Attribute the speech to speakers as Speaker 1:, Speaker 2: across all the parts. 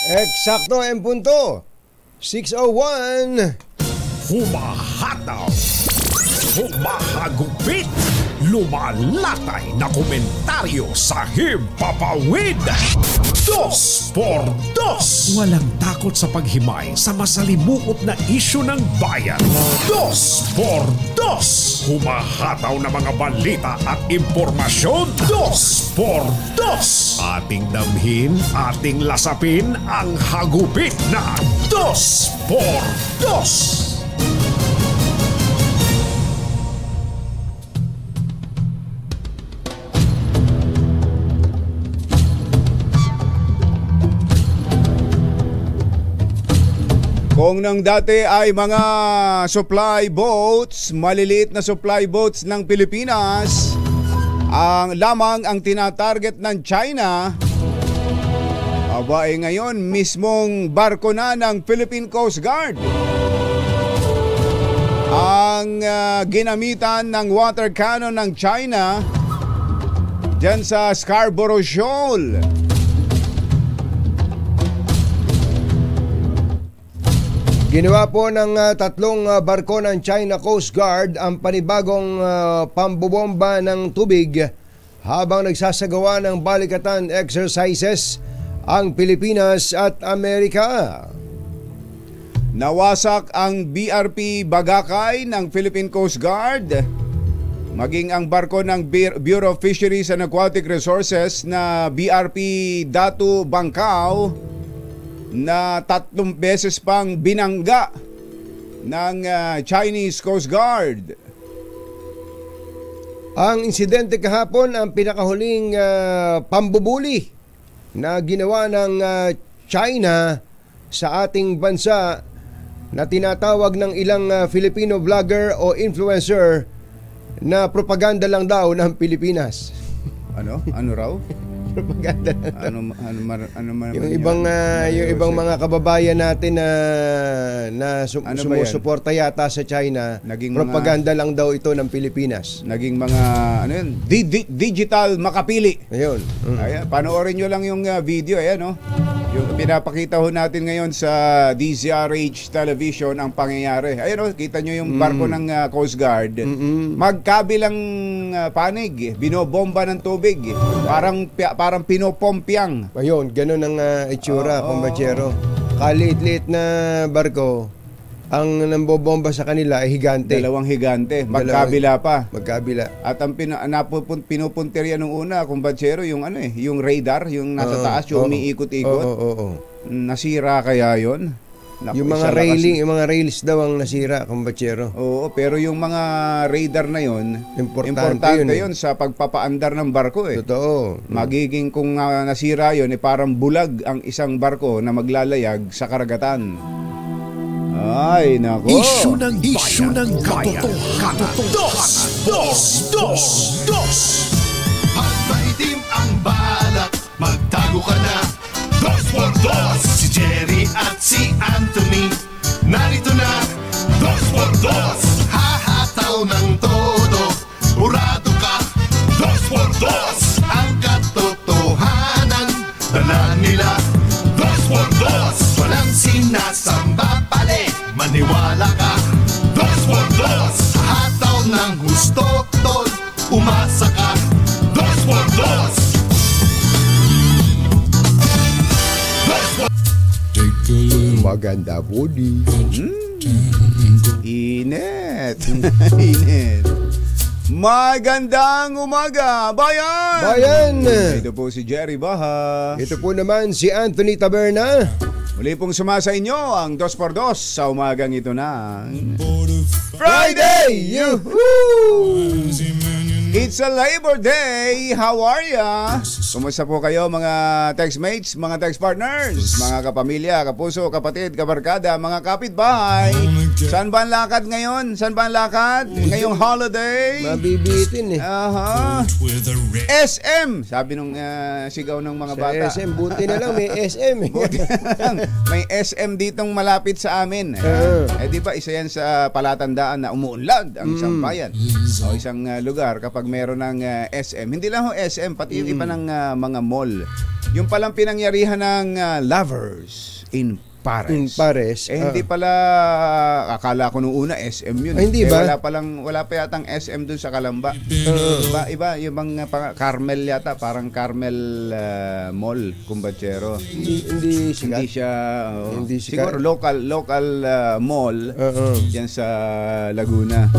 Speaker 1: Eksakto en punto 6:01.
Speaker 2: Humahataw, humahagupit, lumalatay na komentaryo sa himpapawid. 2x2. Walang takot sa paghimay sa masalimuot na isyu ng bayan. 2x2. Humahataw na mga balita at impormasyon. 2x2. Ating damhin, ating lasapin ang hagupit na 2x2.
Speaker 3: Kung nang dati ay mga supply boats, maliliit na supply boats ng Pilipinas ang lamang ang tinatarget ng China, aba ngayon mismong barko na ng Philippine Coast Guard ang ginamitan ng water cannon ng China dyan sa Scarborough Shoal.
Speaker 1: Ginawa po ng tatlong barko ng China Coast Guard ang panibagong pambobomba ng tubig habang nagsasagawa ng balikatan exercises ang Pilipinas at Amerika.
Speaker 3: Nawasak ang BRP Bagakay ng Philippine Coast Guard, maging ang barko ng Bureau of Fisheries and Aquatic Resources na BRP Datu Bangkao na 3 beses pang binangga ng Chinese Coast Guard.
Speaker 1: Ang insidente kahapon ang pinakahuling pambubuli na ginawa ng China sa ating bansa na tinatawag ng ilang Filipino vlogger o influencer na propaganda lang daw ng Pilipinas.
Speaker 3: Ano? Ano raw?
Speaker 1: Propaganda.
Speaker 3: Ano
Speaker 1: yung ibang mga kababayan natin na sumusuporta yata sa China, naging propaganda lang daw ito ng Pilipinas.
Speaker 3: Naging mga digital makapili.
Speaker 1: Ayun.
Speaker 3: Ayan, panoorin nyo lang yung video, ayan, no? Yung pinapakita ho natin ngayon sa DZRH television ang pangyayari. Ayun, kita nyo yung barko ng Coast Guard. Magkabilang panig, binobomba ng tubig. Parang pinopompyang.
Speaker 1: Ayun, ganun ang itsura, kumbachero. Kaliit-liit na barko. Ang nambobomba sa kanila ay higante.
Speaker 3: Dalawang higante. Magkabila pa.
Speaker 1: Magkabila.
Speaker 3: At ang pinupunteriya nung una, kumbatsero, yung yung radar, yung nasa taas, yung umiikot-ikot. Nasira kaya yon?
Speaker 1: Yung mga railing, yung mga rails daw ang nasira, kumbatsero.
Speaker 3: Oo, pero yung mga radar na yon, importante yun sa pagpapaandar ng barko eh.
Speaker 1: Totoo.
Speaker 3: Magiging kung nasira yon, parang bulag ang isang barko na maglalayag sa karagatan. Ay, nako.
Speaker 2: Isyu ng katotohanan. 2x2.
Speaker 4: Pag maitim ang balak, magtago ka na. 2x2. Si Jerry at si Anthony, narito na. 2x2. Hahataw ng todo, urado ka. 2x2. Ang katotohanan, dala nila. 2x2. Walang sinasamba pali, maniwala ka. 2x2. Hataw ng gusto, tol, umasa ka. 2x2.
Speaker 1: Maganda po di.
Speaker 3: Init. Init. Magandang umaga, bayan!
Speaker 1: Bayan!
Speaker 3: Ito po si Jerry Baha.
Speaker 1: Ito po naman si Anthony Taberna.
Speaker 3: Muli pong sumasa inyo ang 2x2 sa umagang ito na Friday! Yuhuu! It's a Labor Day! How are ya? Kumusta po kayo mga textmates, mga text partners, mga kapamilya, kapuso, kapatid, kabarkada, mga kapitbahay? Saan ba ang lakad ngayon? Saan ba ang lakad? Ngayong holiday?
Speaker 1: Mabibitin eh.
Speaker 3: Aha. SM! Sabi nung sigaw ng mga bata.
Speaker 1: Sa SM, buti na lang may SM eh.
Speaker 3: Buti na lang. May SM ditong malapit sa amin. Di ba isa yan sa palatandaan na umuunlad ang isang bayan o isang lugar kapag meron ng SM. Hindi lang ho SM, pati yung iba ng mga mall. Yung palang pinangyarihan ng Lovers in Pares.
Speaker 1: In Pares.
Speaker 3: Hindi pala, akala ko nung una SM yun.
Speaker 1: Hindi ba?
Speaker 3: Wala pa yatang SM dun sa Kalamba. Iba, yung mga Carmel yata, parang Carmel Mall, kumbatsero.
Speaker 1: Hindi sikat.
Speaker 3: Hindi siya,
Speaker 1: Hindi sikat.
Speaker 3: siguro local mall yan sa Laguna.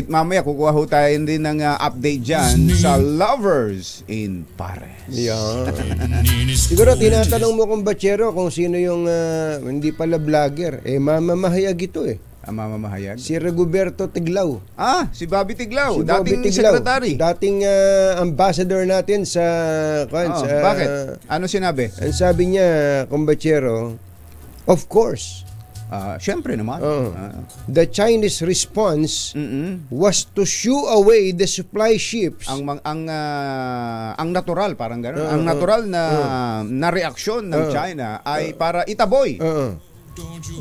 Speaker 3: Mamaya kukuha ho tayo din ng update dyan sa Lovers in Pares.
Speaker 1: Yan. Siguro tinatanong mo kung batsero kung sino yung hindi pala vlogger. Mamamahayag ito
Speaker 3: Mamamahayag?
Speaker 1: Si Rigoberto Tiglao.
Speaker 3: Si Bobby Tiglao,
Speaker 1: Si
Speaker 3: dating
Speaker 1: Bobby Tiglao,
Speaker 3: secretary.
Speaker 1: dating ambassador natin sa
Speaker 3: Bakit? Ano sinabi?
Speaker 1: Ang sabi niya, kumbatsero, of course,
Speaker 3: Siyempre naman.
Speaker 1: the Chinese response was to shoo away the supply ships.
Speaker 3: Ang natural, parang gano'n. Ang natural na reaksyon ng China ay para itaboy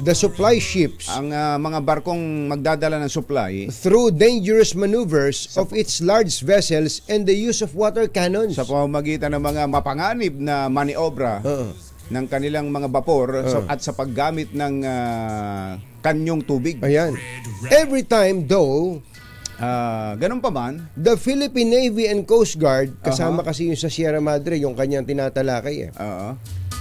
Speaker 1: The supply ships
Speaker 3: ang mga barkong magdadala ng supply
Speaker 1: through dangerous maneuvers of its large vessels and the use of water cannons.
Speaker 3: sa pamamagitan ng mga mapanganib na maniobra ng kanilang mga bapor at sa paggamit ng kanyong tubig.
Speaker 1: Ayan. Every time though,
Speaker 3: ganun pa man,
Speaker 1: the Philippine Navy and Coast Guard, kasama kasi yung sa Sierra Madre, yung kanyang tinatalakay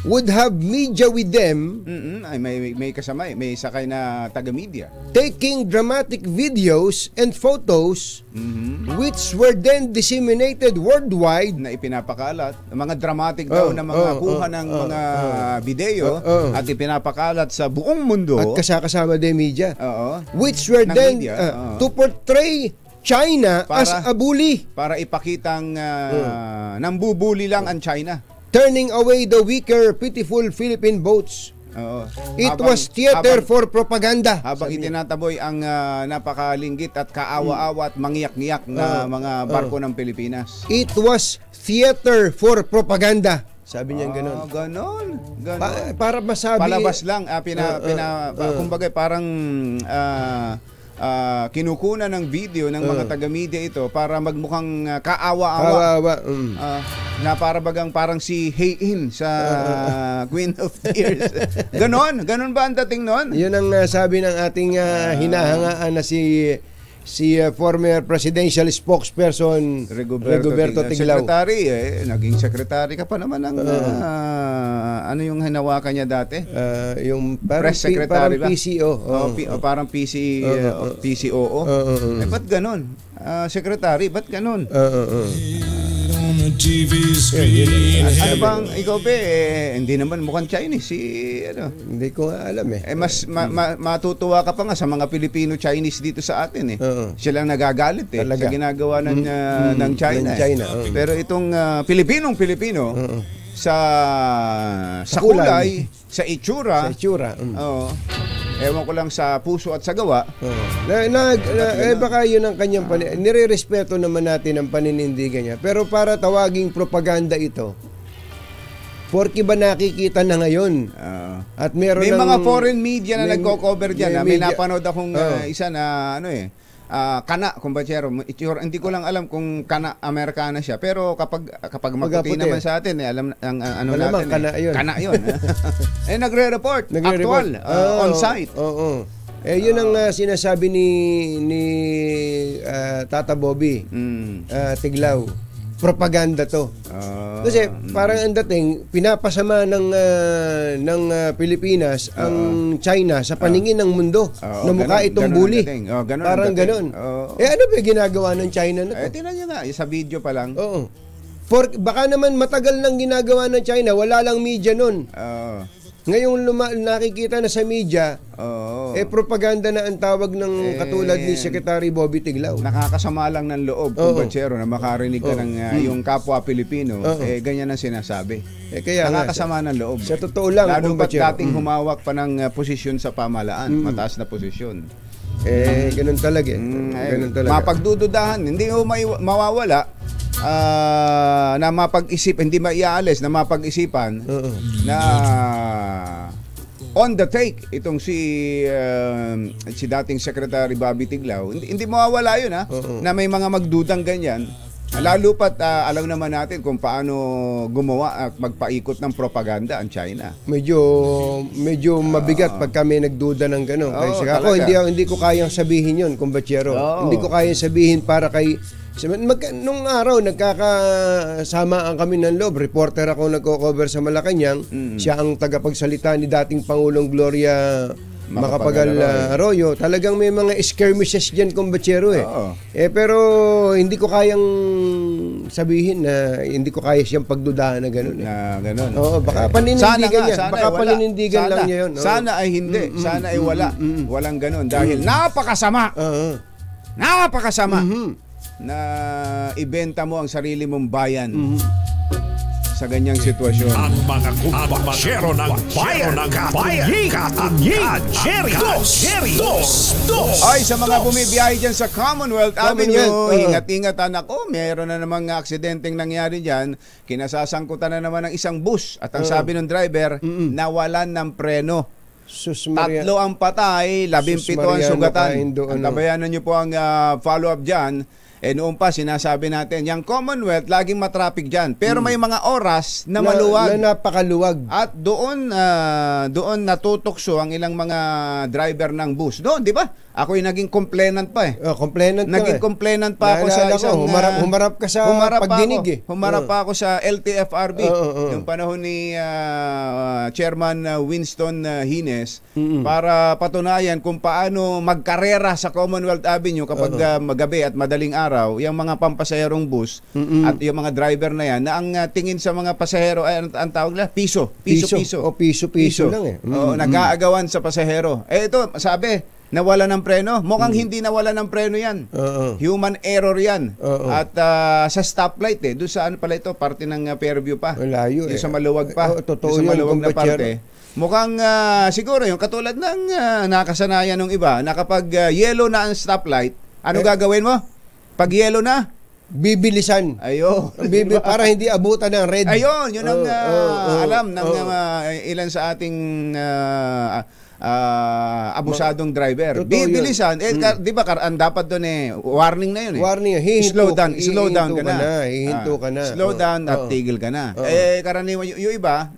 Speaker 1: would have media with them
Speaker 3: ay may kasama, may sakay na taga-media.
Speaker 1: taking dramatic videos and photos which were then disseminated worldwide.
Speaker 3: Na ipinapakalat, mga dramatic daw na mga kuha ng mga video at ipinapakalat sa buong mundo.
Speaker 1: At kasama din media. Which were
Speaker 3: Ng
Speaker 1: then
Speaker 3: media,
Speaker 1: to portray China as a bully,
Speaker 3: para ipakitang nambubuli lang ang China.
Speaker 1: turning away the weaker, pitiful Philippine boats. It was theater for propaganda.
Speaker 3: Habang itinataboy ang napakalinggit at kaawa-awa at mangiyak-ngiyak na mga barko ng Pilipinas.
Speaker 1: It was theater for propaganda. Sabi niya gano'n.
Speaker 3: Ganon.
Speaker 1: Para masabi.
Speaker 3: Palabas lang. Kumbaga parang kinukunan ng video ng mga taga-media ito para magmukhang kaawa-awa. Na parang si Hae-in sa Queen of Tears. Ganon ba ang dating nun?
Speaker 1: Yun ang sabi ng ating hinahangaan na si former presidential spokesperson Rigoberto Tiglao.
Speaker 3: Secretary, naging secretary ka pa naman ng ano yung hinawakan niya dati?
Speaker 1: Yung parang
Speaker 3: press secretary
Speaker 1: parang PCO.
Speaker 3: Parang PCOO. Ba't ganun? Secretary, ba't ganun? Ano bang, ikaw ba, hindi naman mukhang Chinese
Speaker 1: Hindi ko nga alam
Speaker 3: mas matutuwa ka pa nga sa mga Filipino-Chinese dito sa atin Sila nagagalit
Speaker 1: Talaga.
Speaker 3: sa ginagawa ng China. Pero itong Pilipino sa kulay, sa itsura, ewan ko lang sa puso at sa gawa.
Speaker 1: Baka yun ang kanyang nire-respeto naman natin ang paninindigan niya. Pero para tawaging propaganda ito, porke ba nakikita na ngayon? At meron
Speaker 3: may
Speaker 1: ng,
Speaker 3: mga foreign media na nagko-cover dyan. May napanood akong isa na kana, kumbatsero. Hindi ko lang alam kung kana Amerikana siya. Pero kapag maputi naman sa atin, alam ang ano
Speaker 1: malamang
Speaker 3: natin. Kana yun. Nagre-report. Actual. On site.
Speaker 1: Yun ang sinasabi ni Tata Bobby Tiglao. Propaganda to. Kasi parang ang dating pinapasama ng Pilipinas ang China sa paningin ng mundo na mukha itong bully. Parang ganon. Ano ba ginagawa ng China na to?
Speaker 3: Tingnan nyo nga, sa video pa lang.
Speaker 1: Baka naman matagal nang ginagawa ng China, wala lang media nun. Ngayong nakikita na sa media, propaganda na ang tawag ng katulad ni Secretary Bobby Tiglao.
Speaker 3: Nakakasama lang ng loob, kumbatsero, na makarinig ka ng yung kapwa Pilipino, ganyan ang sinasabi.
Speaker 1: Kaya
Speaker 3: nakakasama ng loob.
Speaker 1: Sa totoo lang,
Speaker 3: lalo ba't dating humawak pa ng posisyon sa pamalaan, mataas na posisyon.
Speaker 1: Ganun talaga. Ganun talaga.
Speaker 3: Mapagdududahan, hindi mo mawawala na mapag-isip, hindi maiaalis na mapag-isipan na on the take itong si dating Secretary Bobby Tiglao. Hindi mawawala yun na may mga magdudang ganyan Lalo pat alam naman natin kung paano gumawa at magpaikot ng propaganda ang China.
Speaker 1: Medyo mabigat pag kami nagduda ng gano'n. Kasi ako hindi ko kayang sabihin 'yon, kumbachero. Hindi ko kayang sabihin para kay nung araw nagkakasama ang kami ng loob. Reporter ako nagko-cover sa Malacanang. Siya ang tagapagsalita ni dating Pangulong Gloria Macapagal Arroyo. Talagang may mga skirmishes diyan, kumbachero pero hindi ko kayang sabihin na hindi ko kaya siyang pagdudahan na gano'n.
Speaker 3: Na gano'n.
Speaker 1: Oo, baka paninindigan niya. Baka paninindigan lang niya 'yon.
Speaker 3: Sana ay hindi. Sana ay wala. Walang gano'n dahil napakasama. Napakasama na ibenta mo ang sarili mong bayan. Sa ganyang sitwasyon.
Speaker 2: Ang mga kumbachero ng bayan ng Katangian Jerry Dos.
Speaker 3: Ay, sa mga bumibiyahe dyan sa Commonwealth Avenue, ingat-ingat anak ko, meron na namang aksidenteng nangyari dyan. Kinasasangkutan na naman ng isang bus at ang sabi ng driver, nawalan ng preno. Tatlo ang patay, 17 ang sugatan. Antabayanan nyo po ang follow-up dyan. Noon pa sinasabi natin, yung Commonwealth laging matraffic diyan, pero may mga oras na maluwag,
Speaker 1: na napakaluwag.
Speaker 3: At doon natutokso ang ilang mga driver ng bus. Doon, di ba? Ako yung naging complainant pa Naging complainant pa ako sa isang
Speaker 1: humarap ka sa pagdinig
Speaker 3: Humarap pa ako sa LTFRB yung panahon ni Chairman Winston Hines para patunayan kung paano magkarera sa Commonwealth Avenue kapag magabi at madaling araw, yung mga pampasaherong bus at yung mga driver na yan na ang tingin sa mga pasahero ay ang tawag nila piso
Speaker 1: lang
Speaker 3: nag-aagawan sa pasahero. Ito sabi nawala ng preno. Mukhang hindi nawala ng preno yan. Human error yan. At sa stoplight doon sa ano pala ito, parte ng Fairview pa.
Speaker 1: Malayo
Speaker 3: sa maluwag pa.
Speaker 1: Totoo
Speaker 3: sa
Speaker 1: yan,
Speaker 3: maluwag na parte. Mukhang siguro yung katulad ng nakasanayan ng iba na kapag yellow na ang stoplight, ano gagawin mo? Pag yellow na?
Speaker 1: Bibilisan.
Speaker 3: Ayun.
Speaker 1: Para hindi abutan ng red.
Speaker 3: Ayun, yun ang alam ng ilan sa ating abusadong driver. Bibilisan. Di ba dapat doon warning na yun
Speaker 1: Warning.
Speaker 3: Slow down ka na.
Speaker 1: Hihinto ka na.
Speaker 3: Slow down at tigil ka na. Karaniwan yung iba,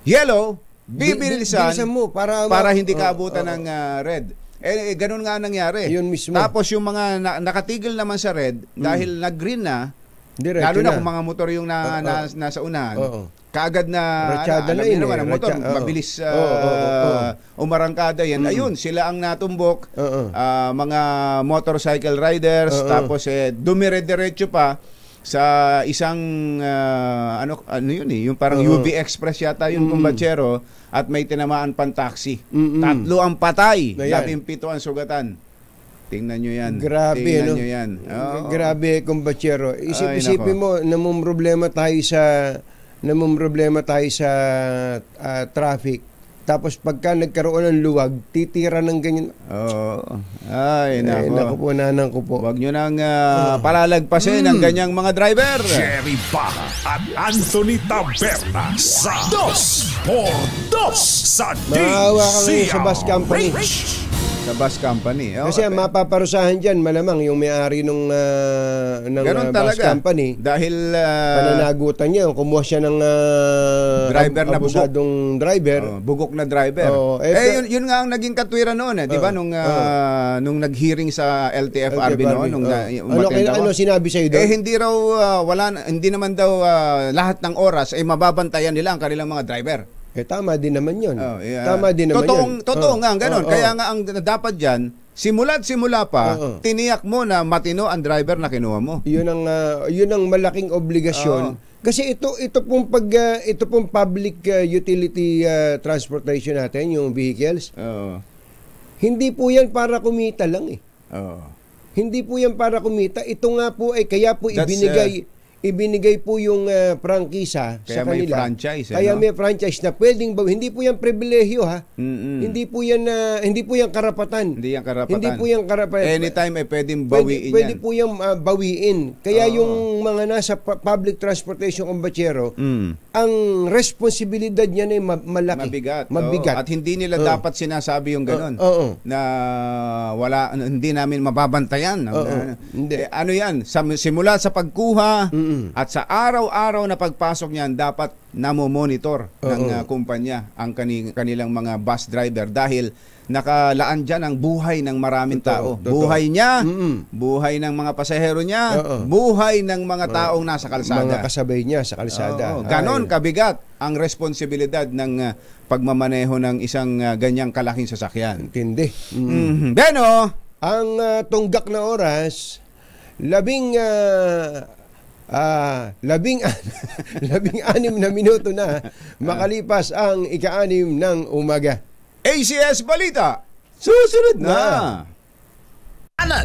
Speaker 3: yellow, bibilisan
Speaker 1: mo para
Speaker 3: hindi ka abutan ng red. Ganun nga nangyari.
Speaker 1: Yun mismo.
Speaker 3: Tapos yung mga nakatigil naman sa red, dahil nag-green na, lalo na kung mga motor yung nasa unahan, kaagad na alam niyo naman ang motor mabilis umarangkada yan. Ayun, sila ang natumbok, mga motorcycle riders, tapos dumire-diretso pa sa isang ano yun yung parang UV Express yata yun, kumbachero, at may tinamaan pang taxi. 3 ang patay, 17 ang sugatan. Tingnan nyo yan.
Speaker 1: Grabe,
Speaker 3: Tingnan nyo yan.
Speaker 1: Grabe, kumbachero. Isipin mo, namumroblema tayo sa traffic. Tapos pagka nagkaroon ng luwag, titira ng ganyan.
Speaker 3: Ay,
Speaker 1: naku po, nanang ko po.
Speaker 3: Wag nyo nang palalagpasin ang ganyang mga driver.
Speaker 2: Jerry Baha at Anthony Taberna sa 2x2 sa
Speaker 1: Maawa ka ngayon sa bus company.
Speaker 3: Sa bus company.
Speaker 1: Kasi ang mapaparusahan dyan, malamang yung may-ari ng bus company.
Speaker 3: Dahil
Speaker 1: pananagutan niya, kumuha siya ng
Speaker 3: driver na
Speaker 1: abusadong driver.
Speaker 3: Bugok na driver. Yun nga ang naging katwiran noon, di ba? Nung nag-hearing sa LTFRB noon.
Speaker 1: Ano sinabi sa'yo doon?
Speaker 3: Hindi naman daw lahat ng oras ay mababantayan nila ang kanilang mga driver.
Speaker 1: Tama din naman yun. Tama din naman yun.
Speaker 3: Totoo nga ang ganun. Kaya nga ang dapat dyan, simula pa, tiniyak mo na matino ang driver na kinuha mo.
Speaker 1: Yun ang malaking obligasyon. Kasi ito pong public utility transportation natin, yung vehicles. Hindi po yan para kumita lang Hindi po yan para kumita. Ito nga po ay kaya po ibinigay po yung prangkisa
Speaker 3: Kaya
Speaker 1: sa
Speaker 3: may
Speaker 1: kanila.
Speaker 3: franchise,
Speaker 1: Kaya
Speaker 3: no?
Speaker 1: may franchise na pwedeng hindi po yan pribilehyo ha. Hindi po yan karapatan.
Speaker 3: Hindi yan karapatan.
Speaker 1: Hindi po yan karapatan.
Speaker 3: Anytime pwedeng bawiin
Speaker 1: pwede
Speaker 3: yan.
Speaker 1: po yung bawiin. Kaya yung mga nasa public transportation kumbatsero, ang responsibilidad niyan ay malaki.
Speaker 3: Mabigat. Oo. At hindi nila dapat sinasabi yung ganun. Na hindi namin mababantayan.
Speaker 1: Hindi.
Speaker 3: Ano yan? Simula sa pagkuha at sa araw-araw na pagpasok niyan, dapat namomonitor ng kumpanya ang kanilang mga bus driver dahil nakalaan dyan ang buhay ng maraming tao. Buhay niya, buhay ng mga pasahero niya, buhay ng mga taong nasa kalsada.
Speaker 1: Mga kasabay niya sa kalsada.
Speaker 3: Ganon kabigat ang responsibilidad ng pagmamaneho ng isang ganyang kalaking sasakyan.
Speaker 1: Intindi.
Speaker 3: Beno!
Speaker 1: Ang tunggak na oras, 16 na minuto na makalipas ang ika-6 ng umaga.
Speaker 3: ACS Balita!
Speaker 1: Susunod na!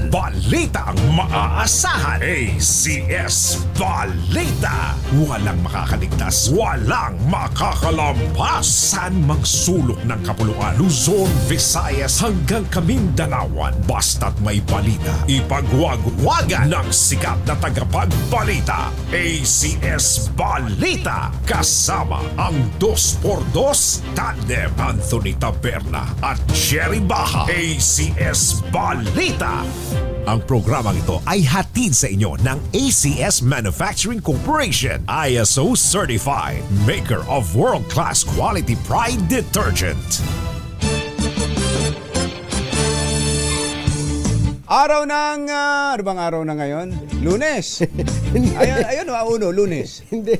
Speaker 2: Balita ang maaasahan. ACS Balita. Walang makakaligtas, walang makakalampas. Saan magsulok ng kapuluan, Luzon, Visayas hanggang Kamindanawan. Basta't may balita, ipagwagwagan ng sikat na tagapagbalita. ACS Balita. Kasama ang 2x2 tandem Anthony Taberna at Jerry Baha. ACS Balita. Ang programang ito ay hatid sa inyo ng ACS Manufacturing Corporation, ISO Certified, maker of world-class quality Pride detergent.
Speaker 3: Araw ng, ano bang araw na ngayon? Lunes. Ayun, Lunes.
Speaker 1: Hindi.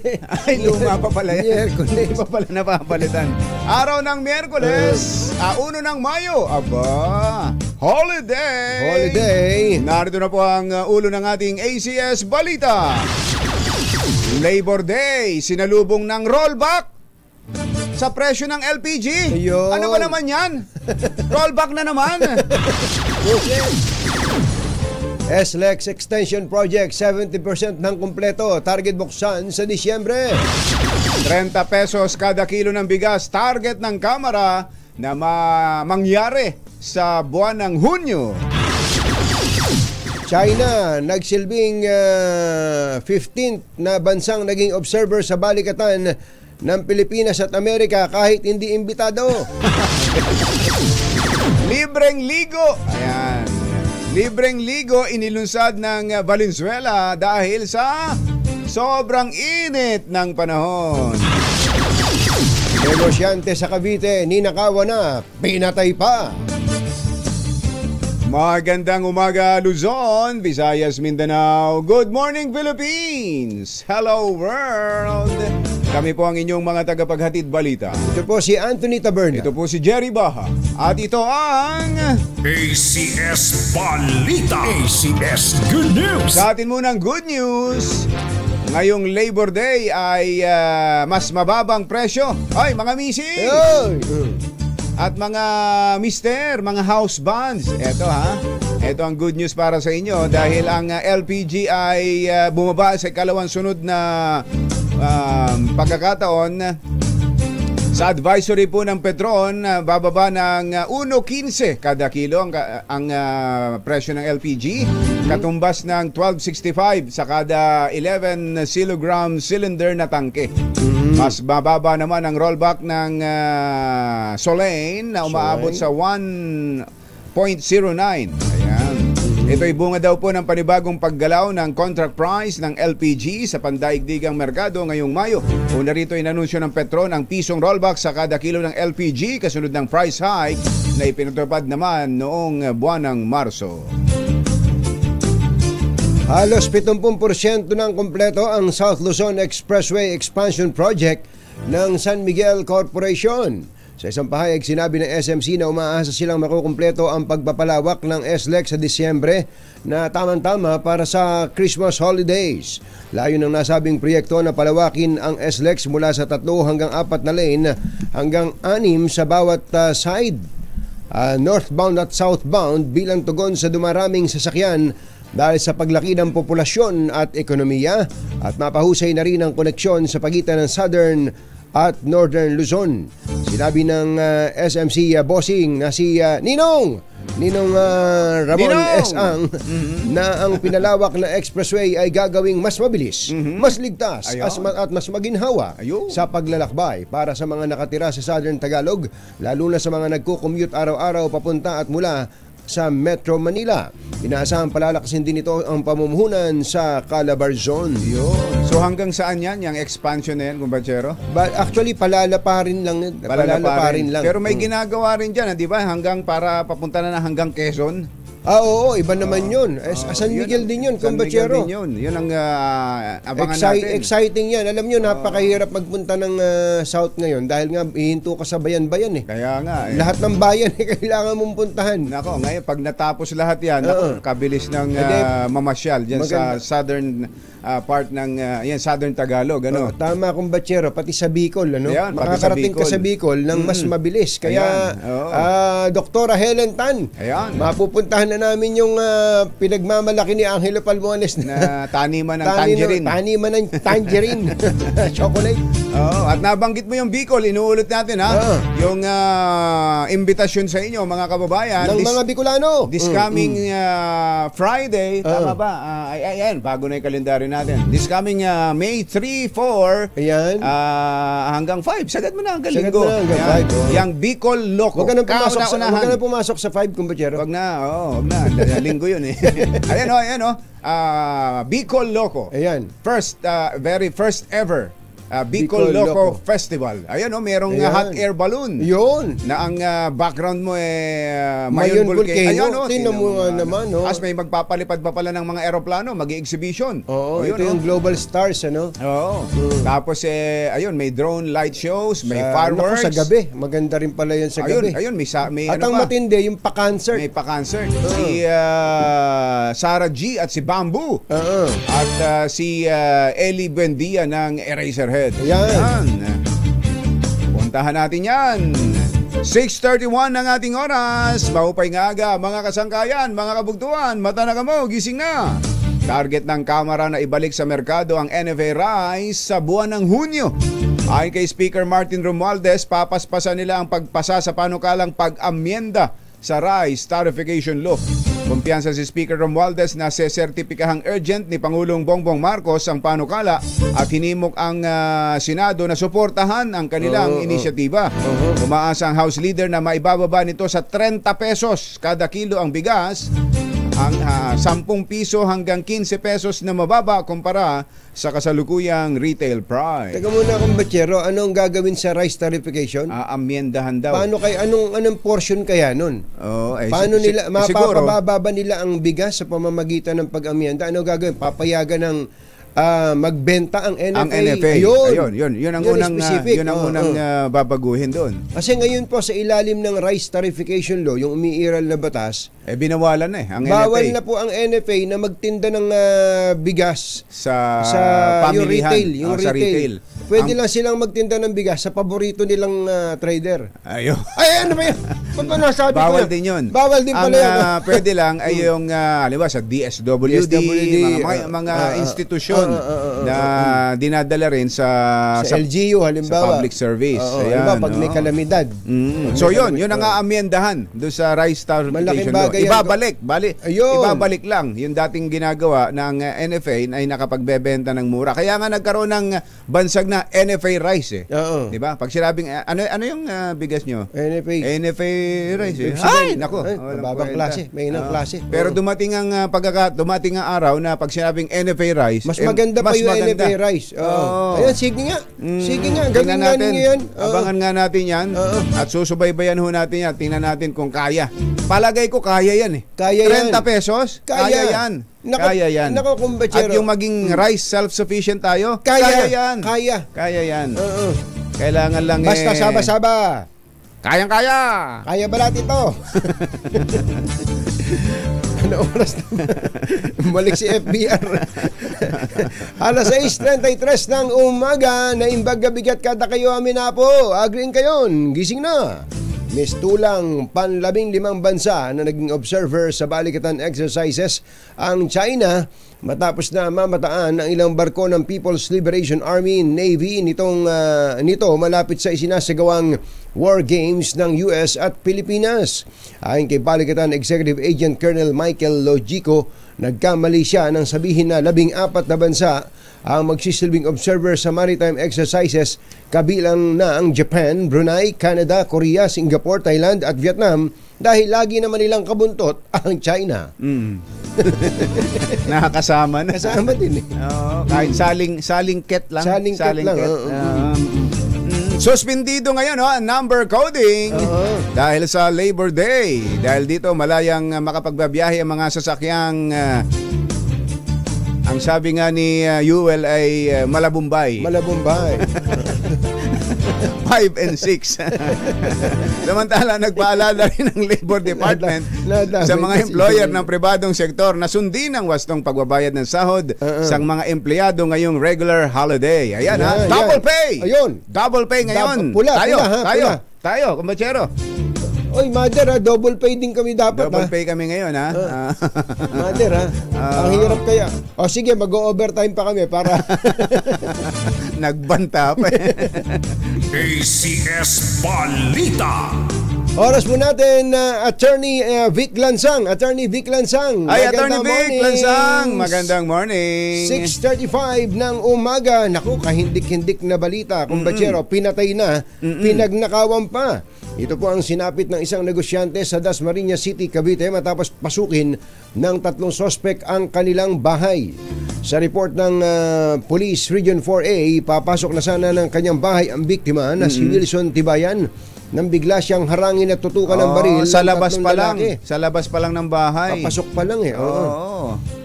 Speaker 3: Ay, luma pa pala yan.
Speaker 1: Miyerkules.
Speaker 3: Luma pala napapalitan. Araw ng Miyerkules, 1 ng Mayo. Aba, holiday. Narito na po ang ulo ng ating ACS Balita. Labor Day, sinalubong ng rollback sa presyo ng LPG.
Speaker 1: Ayun.
Speaker 3: Ano ba naman yan? Rollback na naman.
Speaker 1: SLEX Extension Project, 70% ng kumpleto. Target buksan sa Disyembre.
Speaker 3: 30 pesos kada kilo ng bigas. Target ng Kamara na mangyari sa buwan ng Hunyo.
Speaker 1: China, nagsilbing 15th na bansang naging observer sa balikatan ng Pilipinas at Amerika kahit hindi imbitado.
Speaker 3: Libreng ligo. Ayan. Libreng ligo inilunsad ng Valenzuela dahil sa sobrang init ng panahon.
Speaker 1: Negosyante sa Cavite, ninakawan na, pinatay pa.
Speaker 3: Magandang umaga Luzon, Visayas, Mindanao. Good morning Philippines. Hello world. Kami po ang inyong mga tagapaghatid balita.
Speaker 1: Ito po si Anthony Taberna.
Speaker 3: Ito po si Jerry Baha. At ito ang
Speaker 2: ACS Balita. ACS Good News.
Speaker 3: sa atin munang good news. Ngayong Labor Day ay mas mababang presyo. Ay, mga misis!
Speaker 1: Ay!
Speaker 3: At mga mister, mga house bands. Eto ha. Ito ang good news para sa inyo dahil ang LPG ay bumaba sa ikalawang sunod na pagkakataon. Sa advisory po ng Petron, bababa ng 1.15 kada kilo ang presyo ng LPG. Katumbas ng 12.65 sa kada 11 kilogram cylinder na tangke. Mas bababa naman ang rollback ng Solane na umaabot sa 1.09. Ayan. Ito'y bunga daw po ng panibagong paggalaw ng contract price ng LPG sa pandaigdigang merkado ngayong Mayo. Una rito inanunsyo ng Petron ang pisong rollback sa kada kilo ng LPG kasunod ng price hike na ipinatupad naman noong buwan ng Marso.
Speaker 1: Halos 70% ng kumpleto ang South Luzon Expressway Expansion Project ng San Miguel Corporation. Sa isang pahayag, sinabi ng SMC na umaasa silang makukumpleto ang pagpapalawak ng SLEX sa Disyembre na tamang-tama para sa Christmas holidays. Layo ng nasabing proyekto na palawakin ang SLEX mula sa 3 hanggang 4 na lane hanggang 6 sa bawat side, northbound at southbound bilang tugon sa dumaraming sasakyan dahil sa paglaki ng populasyon at ekonomiya at mapahusay na rin ang koneksyon sa pagitan ng Southern at Northern Luzon. Sinabi ng SMC bossing na si Ninong Ramon
Speaker 3: Ninong!
Speaker 1: S. Ang na ang pinalawak na expressway ay gagawing mas mabilis, mas ligtas
Speaker 3: Ayun.
Speaker 1: at mas maginhawa
Speaker 3: Ayun.
Speaker 1: sa paglalakbay para sa mga nakatira sa Southern Tagalog, lalo na sa mga nagko-commute araw-araw papunta at mula sa Metro Manila. Inaasahang palalakasin din ito ang pamumuhunan sa Calabarzon.
Speaker 3: Yun. So hanggang saan yan, yung expansion na yan, kumpatsero?
Speaker 1: But actually, palalaparin lang. Palalaparin lang.
Speaker 3: Pero may ginagawa rin dyan, di ba? Hanggang para papunta na hanggang Quezon.
Speaker 1: Oo, iba naman yun. San Miguel din yun,
Speaker 3: San Miguel
Speaker 1: kumpatsero.
Speaker 3: din yun. Yun ang abangan natin.
Speaker 1: Exciting yan. Alam nyo, napakahirap magpunta ng South ngayon dahil nga ihinto ka sa bayan-bayan eh.
Speaker 3: Kaya nga eh.
Speaker 1: Lahat ng bayan eh, kailangan mong puntahan.
Speaker 3: Nako, ngayon pag natapos lahat yan, nako, kabilis ng mamasyal dyan sa southern part ng Southern Tagalog, ano.
Speaker 1: Tama, kumpatsero, pati sa Bicol, ano.
Speaker 3: Ayan, pati
Speaker 1: makakarating
Speaker 3: sa
Speaker 1: ka sa Bicol ng mas mabilis. Kaya Doktora Helen Tan,
Speaker 3: Ayan.
Speaker 1: mapupuntahan na namin yung pinagmamalaki ni Angelo Palmones
Speaker 3: na taniman ng tangerine.
Speaker 1: Taniman ng tangerine. Chocolate.
Speaker 3: Oo, at nabanggit mo yung Bicol, inuulit natin ha. Yung imbitasyon sa inyo mga kababayan
Speaker 1: Ng mga Bicolano.
Speaker 3: this coming Friday, tama ba? Ayan, bago na yung kalendaryo natin. This coming May 3, 4
Speaker 1: Ayan.
Speaker 3: hanggang 5. Sagad mo na hanggang
Speaker 1: Sagad
Speaker 3: linggo.
Speaker 1: mo na hanggang
Speaker 3: Ayan.
Speaker 1: 5, oh.
Speaker 3: Yang Bicol Loco.
Speaker 1: Huwag ka
Speaker 3: Kauna-unahan.
Speaker 1: na pumasok sa 5, kumpatsero.
Speaker 3: Wag na, wag na. Linggo yun eh. Ayan o. Bicol Loco.
Speaker 1: Ayan.
Speaker 3: Very first ever Bicol
Speaker 1: Bicol
Speaker 3: Loco
Speaker 1: Loco
Speaker 3: Festival. Ayan o, merong
Speaker 1: Ayan.
Speaker 3: hot air balloon.
Speaker 1: Yun.
Speaker 3: Na ang background mo
Speaker 1: Mayon
Speaker 3: Mayon
Speaker 1: Volcano.
Speaker 3: Ayan o,
Speaker 1: Tingnan mo nga naman, no?
Speaker 3: As may magpapalipad pa pala ng mga eroplano, mag-exhibition.
Speaker 1: Oo,
Speaker 3: Ayun,
Speaker 1: ito yung Global Stars, ano?
Speaker 3: Oo. Tapos ayun, may drone light shows, may fireworks.
Speaker 1: Naku, sa gabi. Maganda rin pala yan sa gabi.
Speaker 3: Ayun, may
Speaker 1: At
Speaker 3: ano
Speaker 1: ang
Speaker 3: pa?
Speaker 1: matindi, yung pa-concert.
Speaker 3: May pa-concert. Si Sarah G at si Bamboo.
Speaker 1: Oo.
Speaker 3: At si Ellie Buendia ng Eraserhead.
Speaker 1: Ayan.
Speaker 3: Puntahan natin yan. 6:31 ng ating oras. Mahupay nga aga, mga kasangkayan, mga kabugtuan, mata na kamo, gising na. Target ng Kamara na ibalik sa merkado ang NFA rice sa buwan ng Hunyo. Ayon kay Speaker Martin Romualdez, papaspasan nila ang pagpasa sa panukalang pag-amyenda sa rice tarification law. Kumpiyansa si Speaker Romualdez na sesertipikahang urgent ni Pangulong Bongbong Marcos ang panukala at hinimok ang Senado na suportahan ang kanilang inisyatiba. Umaasa ang House Leader na maibababa nito sa 30 pesos kada kilo ang bigas, ang 10 piso hanggang 15 pesos na mababa kumpara sa kasalukuyang retail price.
Speaker 1: Teka muna, kumpatsero, anong gagawin sa rice tarification?
Speaker 3: Amyendahan daw.
Speaker 1: Paano anong portion kaya nun? Paano nila
Speaker 3: siguro,
Speaker 1: mapapababa ba nila ang bigas sa pamamagitan ng pag-amyenda? Ano gagawin? Papayagan ng magbenta ang NFA.
Speaker 3: Ang NFA. Yun ang unang babaguhin doon.
Speaker 1: Kasi ngayon po sa ilalim ng rice tarification law, yung umiiral na batas,
Speaker 3: binawalan na ang
Speaker 1: bawal
Speaker 3: NFA.
Speaker 1: na po ang NFA na magtinda ng bigas
Speaker 3: sa
Speaker 1: pamilihan,
Speaker 3: yung retail.
Speaker 1: Pwede lang silang magtinda ng bigas sa paborito nilang trader.
Speaker 3: Ayun.
Speaker 1: Ay, ano ba yan? Sabi
Speaker 3: Bawal
Speaker 1: ko
Speaker 3: din yun.
Speaker 1: Bawal din pala yan.
Speaker 3: Pwede lang ay yung, halimbawa sa DSWD, mga institusyon na dinadala rin sa
Speaker 1: LGU, halimbawa.
Speaker 3: Sa public service.
Speaker 1: Halimbawa, pag may kalamidad.
Speaker 3: So yun ang aamyendahan doon sa rice tarification law. Ibabalik lang yung dating ginagawa ng NFA na ay nakapagbebenta ng mura. Kaya nga nagkaroon ng bansag na NFA rice Di ba? Pag sinabing ano yung bigas nyo? NFA rice Ay, nako.
Speaker 1: Mababang klase, may inang klase.
Speaker 3: Pero dumating ang araw na pag sinabing NFA rice,
Speaker 1: mas maganda pa yung NFA rice. Ayan, sige nga. Sige nga, gawin natin yan.
Speaker 3: Abangan nga natin yan. At susubaybayan ho natin yan. Tingnan natin kung kaya. Palagay ko kaya yan
Speaker 1: Kaya
Speaker 3: 30 pesos? Kaya yan. Kaya yan.
Speaker 1: Nako, kumpatsero.
Speaker 3: At yung maging rice self-sufficient tayo?
Speaker 1: Kaya
Speaker 3: yan.
Speaker 1: Kaya
Speaker 3: yan. Kailangan lang
Speaker 1: basta saba-saba.
Speaker 3: Kayang-kaya.
Speaker 1: Kaya ba natin ito? Ano oras na? Balik si FBR. Alas 6:33 ng umaga na imbag bigat kada kayo amin na po. Agrin kayon. Gising na. Mistulang 15 bansa na naging observer sa balikatan exercises ang China matapos na mamataan ang ilang barko ng People's Liberation Army Navy nito malapit sa isinasagawang war games ng US at Pilipinas. Ayon kay Balikatan Executive Agent Colonel Michael Logico, nagkamali siya nang sabihin na 14 na bansa ang magsisilbing observer sa maritime exercises, kabilang na ang Japan, Brunei, Canada, Korea, Singapore, Thailand at Vietnam, dahil lagi naman nilang kabuntot ang China.
Speaker 3: Nakakasama na.
Speaker 1: Kasama din eh.
Speaker 3: Kahit salingket lang.
Speaker 1: Salingket lang.
Speaker 3: Suspendido ngayon ang number coding dahil sa Labor Day. Dahil dito malayang makapagbabiyahe ang mga sasakyang ang sabi nga ni Yuel ay Malabumbay. 5 and 6. Samantala, nagpaalala rin ng Labor Department sa mga employer ng pribadong sektor na sundin ang wastong pagbabayad ng sahod sa mga empleyado ngayong regular holiday. Ayan double pay!
Speaker 1: Ayun.
Speaker 3: Double pay ngayon.
Speaker 1: Pula,
Speaker 3: Tayo, kumbachero.
Speaker 1: Oy, mother double pay din kami dapat.
Speaker 3: Double pay kami ngayon
Speaker 1: Mother ang hirap kaya. O sige, mag-overtime pa kami para
Speaker 3: nagbanta pa.
Speaker 2: ACS Balita.
Speaker 1: Oras po natin, Attorney Vic Lansang. Attorney Vic Lansang.
Speaker 3: Ay, Attorney Vic Lansang. Magandang morning.
Speaker 1: 6:35 ng umaga. Naku, kahindik-hindik na balita. Kumbachero, pinatay na, pinagnakawan pa. Ito po ang sinapit ng isang negosyante sa Dasmariñas City, Cavite matapos pasukin ng 3 sospek ang kanilang bahay. Sa report ng Police Region 4A, papasok na sana ng kanyang bahay ang biktima na si Wilson Tibayan nang bigla siyang harangin at tutukan ng baril.
Speaker 3: Sa labas pa lang. Sa labas pa lang ng bahay.
Speaker 1: Papasok pa lang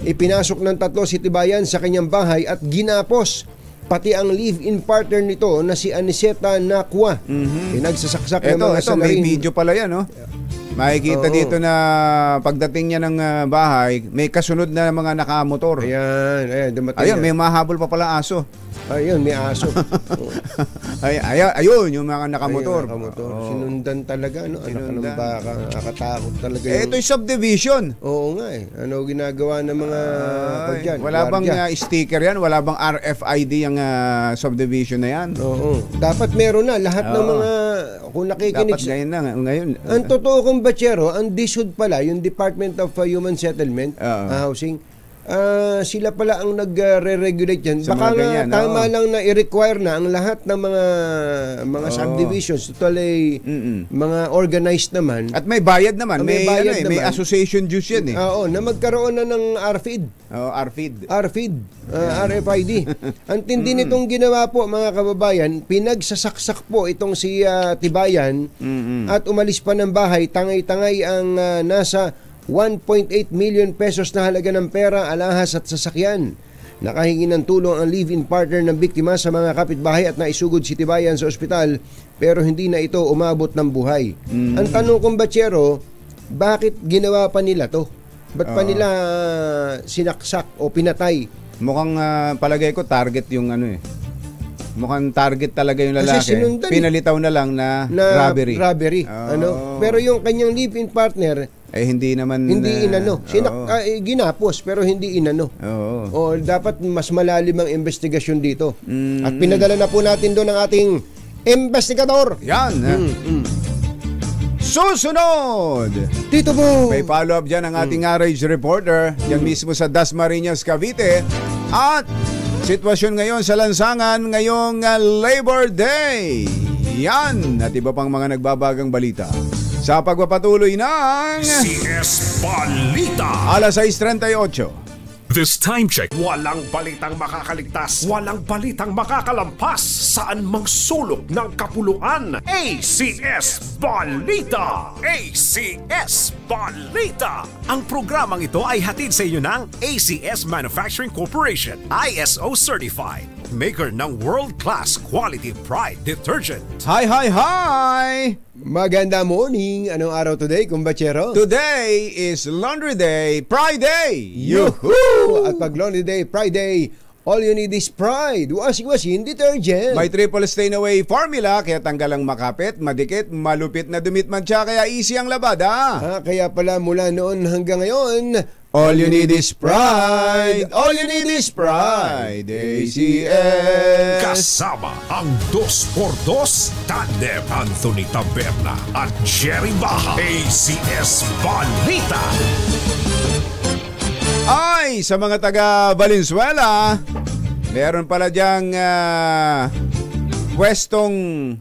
Speaker 1: Ipinasok ng 3 si Tibayan sa kanyang bahay at ginapos pati ang live-in partner nito na si Aniseta Nakwa. Pinagsasaksak ng mga salarin.
Speaker 3: May video pala yan, Makikita dito na pagdating niya ng bahay, may kasunod na mga nakamotor.
Speaker 1: Ayan,
Speaker 3: Ayun, may mahabol pa pala aso.
Speaker 1: Ayun, may aso.
Speaker 3: Ayun, yung mga nakamotor.
Speaker 1: Sinundan talaga, Anak ng baka, nakatakot talaga.
Speaker 3: Ito'y subdivision.
Speaker 1: Oo nga Ano ginagawa ng mga pagyan?
Speaker 3: Wala bang sticker yan? Wala bang RFID yung subdivision na yan?
Speaker 1: Oo. Dapat meron na lahat ng mga, kung nakikinig.
Speaker 3: Dapat ngayon.
Speaker 1: Ang totoo kong bachero, ang DSUD pala, yung Department of Human Settlement, Housing, sila pala ang nagre-regulate yan. Baka nga tama lang na i-require na ang lahat ng mga subdivisions, totally mga organized naman.
Speaker 3: At may bayad naman. May
Speaker 1: naman.
Speaker 3: Association dues yan
Speaker 1: Oo, na magkaroon na ng RFID. RFID. Ang tindi nitong ginawa po, mga kababayan, pinagsasaksak po itong si Tibayan at umalis pa ng bahay. Tangay-tangay ang nasa 1.8 million pesos na halaga ng pera, alahas at sasakyan. Nakahingi ng tulong ang live-in partner ng biktima sa mga kapitbahay at naisugod si Tibayan sa ospital, pero hindi na ito umabot ng buhay. Ang tanong kong bachero, bakit ginawa pa nila to? Ba't pa nila sinaksak o pinatay?
Speaker 3: Mukhang palagay ko target yung Mukhang target talaga yung lalaki. Pinalitaw na lang na robbery. Pero yung kanyang live-in partner hindi naman
Speaker 1: inano. Ginapos pero hindi inano. O dapat mas malalim ang investigasyon dito. At pinadala na po natin doon ang ating investigador.
Speaker 3: Yan. Susunod!
Speaker 1: Dito po!
Speaker 3: May follow-up dyan ang ating RH reporter dyan mismo sa Dasmariñas, Cavite. At sitwasyon ngayon sa lansangan ngayong Labor Day. Yan at iba pang mga nagbabagang balita sa pagpapatuloy ng
Speaker 2: ACS Balita.
Speaker 3: Alas 6:38.
Speaker 2: This time check, walang balitang makakaligtas, walang balitang makakalampas, saan mang sulok ng kapuluan. ACS Balita! ACS Balita! Ang programang ito ay hatid sa inyo ng ACS Manufacturing Corporation, ISO Certified, maker ng world-class quality Pride detergent.
Speaker 3: Hi!
Speaker 1: Maganda morning. Anong araw today, kumbachero?
Speaker 3: Today is Laundry Day, Friday!
Speaker 1: Yuhu! At pag Laundry Day, Friday, All you need is pride. Washing machine detergent.
Speaker 3: May triple stain away formula kaya tanggal ang makapit, madikit, malupit na dumitmantsa kaya easy ang labada.
Speaker 1: Kaya pala mula noon hanggang ngayon,
Speaker 3: All you need is pride. All you need is pride. ACS.
Speaker 2: Kasama ang 2x2 Tandem Anthony Taberna at Jerry Baja. ACS Balita.
Speaker 3: Ay, sa mga taga Valenzuela, meron pala diyang pwestong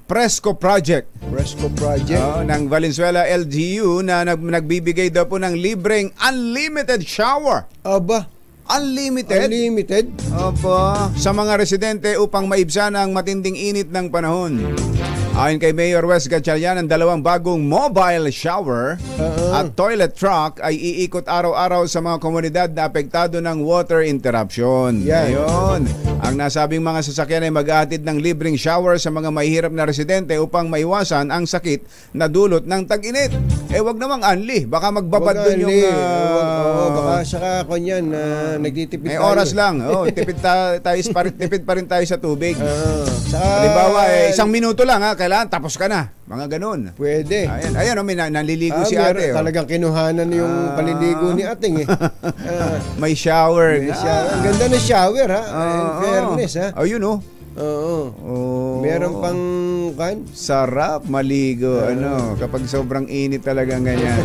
Speaker 3: Fresco Project.
Speaker 1: Fresco Project.
Speaker 3: Ng Valenzuela LGU na nagbibigay daw po ng libreng unlimited shower.
Speaker 1: Aba,
Speaker 3: Unlimited?
Speaker 1: unlimited?
Speaker 3: Aba, sa mga residente upang maibsan ang matinding init ng panahon. Ayon kay Mayor Wes Gatchalian, ang dalawang bagong mobile shower at toilet truck ay iikot araw-araw sa mga komunidad na apektado ng water interruption.
Speaker 1: Yan.
Speaker 3: Ngayon, ang nasabing mga sasakyan ay mag-ahatid ng libreng shower sa mga mahihirap na residente upang maiwasan ang sakit na dulot ng tag-init. Wag namang unli. Baka magbabad
Speaker 1: Wag
Speaker 3: dun yung...
Speaker 1: unli. Baka saka kanyan, nagtitipid
Speaker 3: may
Speaker 1: tayo.
Speaker 3: oras lang. Tipid pa rin tayo sa tubig.
Speaker 1: Saka,
Speaker 3: Halimbawa, isang minuto lang kailangan tapos ka na. Mga ganun.
Speaker 1: Pwede.
Speaker 3: Ayan, may naliligo si ate.
Speaker 1: Talagang kinuhanan yung paliligo ni ating
Speaker 3: May shower.
Speaker 1: Ang ganda ng shower In fairness
Speaker 3: Yun
Speaker 1: Oo. Meron pang
Speaker 3: sarap maligo. Kapag sobrang init talaga ganyan.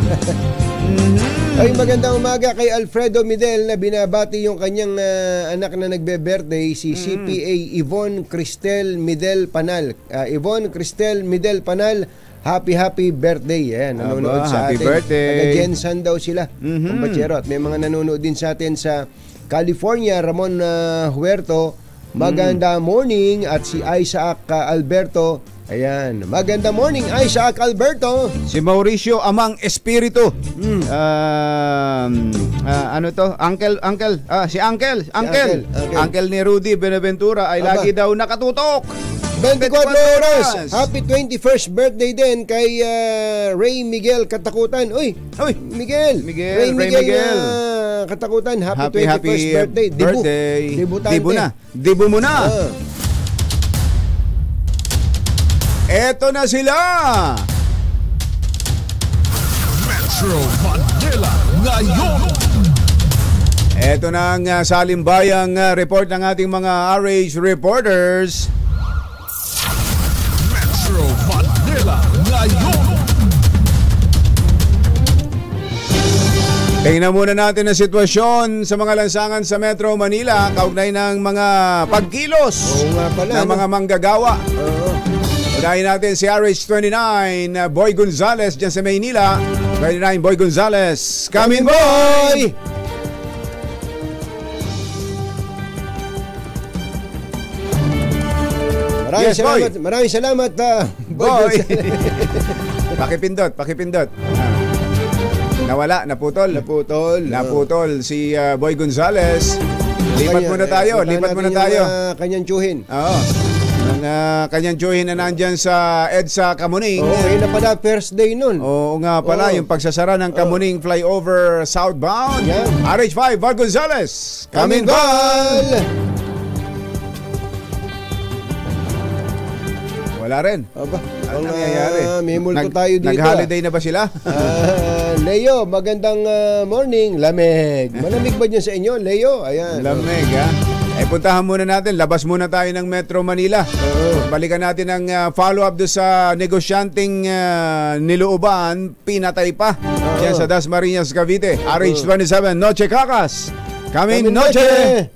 Speaker 1: Ay, magandang umaga kay Alfredo Midel na binabati yung kanyang anak na nagbe-birthday, si CPA Yvonne Cristel Midel Panal. Yvonne Cristel Midel Panal, happy birthday. Ayan, nanonood sa
Speaker 3: happy
Speaker 1: atin.
Speaker 3: birthday.
Speaker 1: Taga-Jensan daw sila. Kumpachero. At may mga nanonood din sa atin sa California, Ramon Huerto. Maganda morning. At si Isaac Alberto. Ayan. Maganda morning, Isaac Alberto.
Speaker 3: Si Mauricio Amang Espiritu. Ano to? Uncle. Si Uncle. Uncle ni Rudy Benaventura ay lagi daw nakatutok.
Speaker 1: 24 oras. Happy 21st birthday din kay Ray Miguel Katakutan. Uy, Miguel. Ray Miguel. Katakutan. Happy 21st birthday. Debutante.
Speaker 3: Debu mo na. Eto na sila.
Speaker 2: Metro Manila ngayon.
Speaker 3: Eto na ang salimbayang report ng ating mga RH reporters.
Speaker 2: Metro Manila ngayon.
Speaker 3: Tingnan muna natin ang sitwasyon sa mga lansangan sa Metro Manila kaugnay ng mga pagkilos ng mga manggagawa. Unahin natin si RH29, Boy Gonzales dyan sa Maynila. 29, Boy Gonzales. Come in, boy!
Speaker 1: Maraming salamat,
Speaker 3: boy. Pakipindot. Nawala, naputol si Boy Gonzales. Lipat muna tayo.
Speaker 1: Kanyang tsuhin.
Speaker 3: Oo. Ang kanyang tsuhin na nandyan sa EDSA Kamuning.
Speaker 1: Ngayon na pala, first day nun.
Speaker 3: Oo nga pala, yung pagsasara ng Kamuning flyover southbound. RH5, Boy Gonzales.
Speaker 1: Come in, Val!
Speaker 3: Wala rin. Ano nangyayari?
Speaker 1: May multo tayo dito.
Speaker 3: Nag-holiday na ba sila?
Speaker 1: Leo, magandang morning. Lamig. Malamig ba dyan sa inyo, Leo? Ayan.
Speaker 3: Lamig, puntahan muna natin. Labas muna tayo ng Metro Manila. Balikan natin ang follow-up doon sa negosyanteng nilooban, pinatay pa. Yan sa Dasmariñas, Cavite. RH27, Noche Cacas. Kami Noche!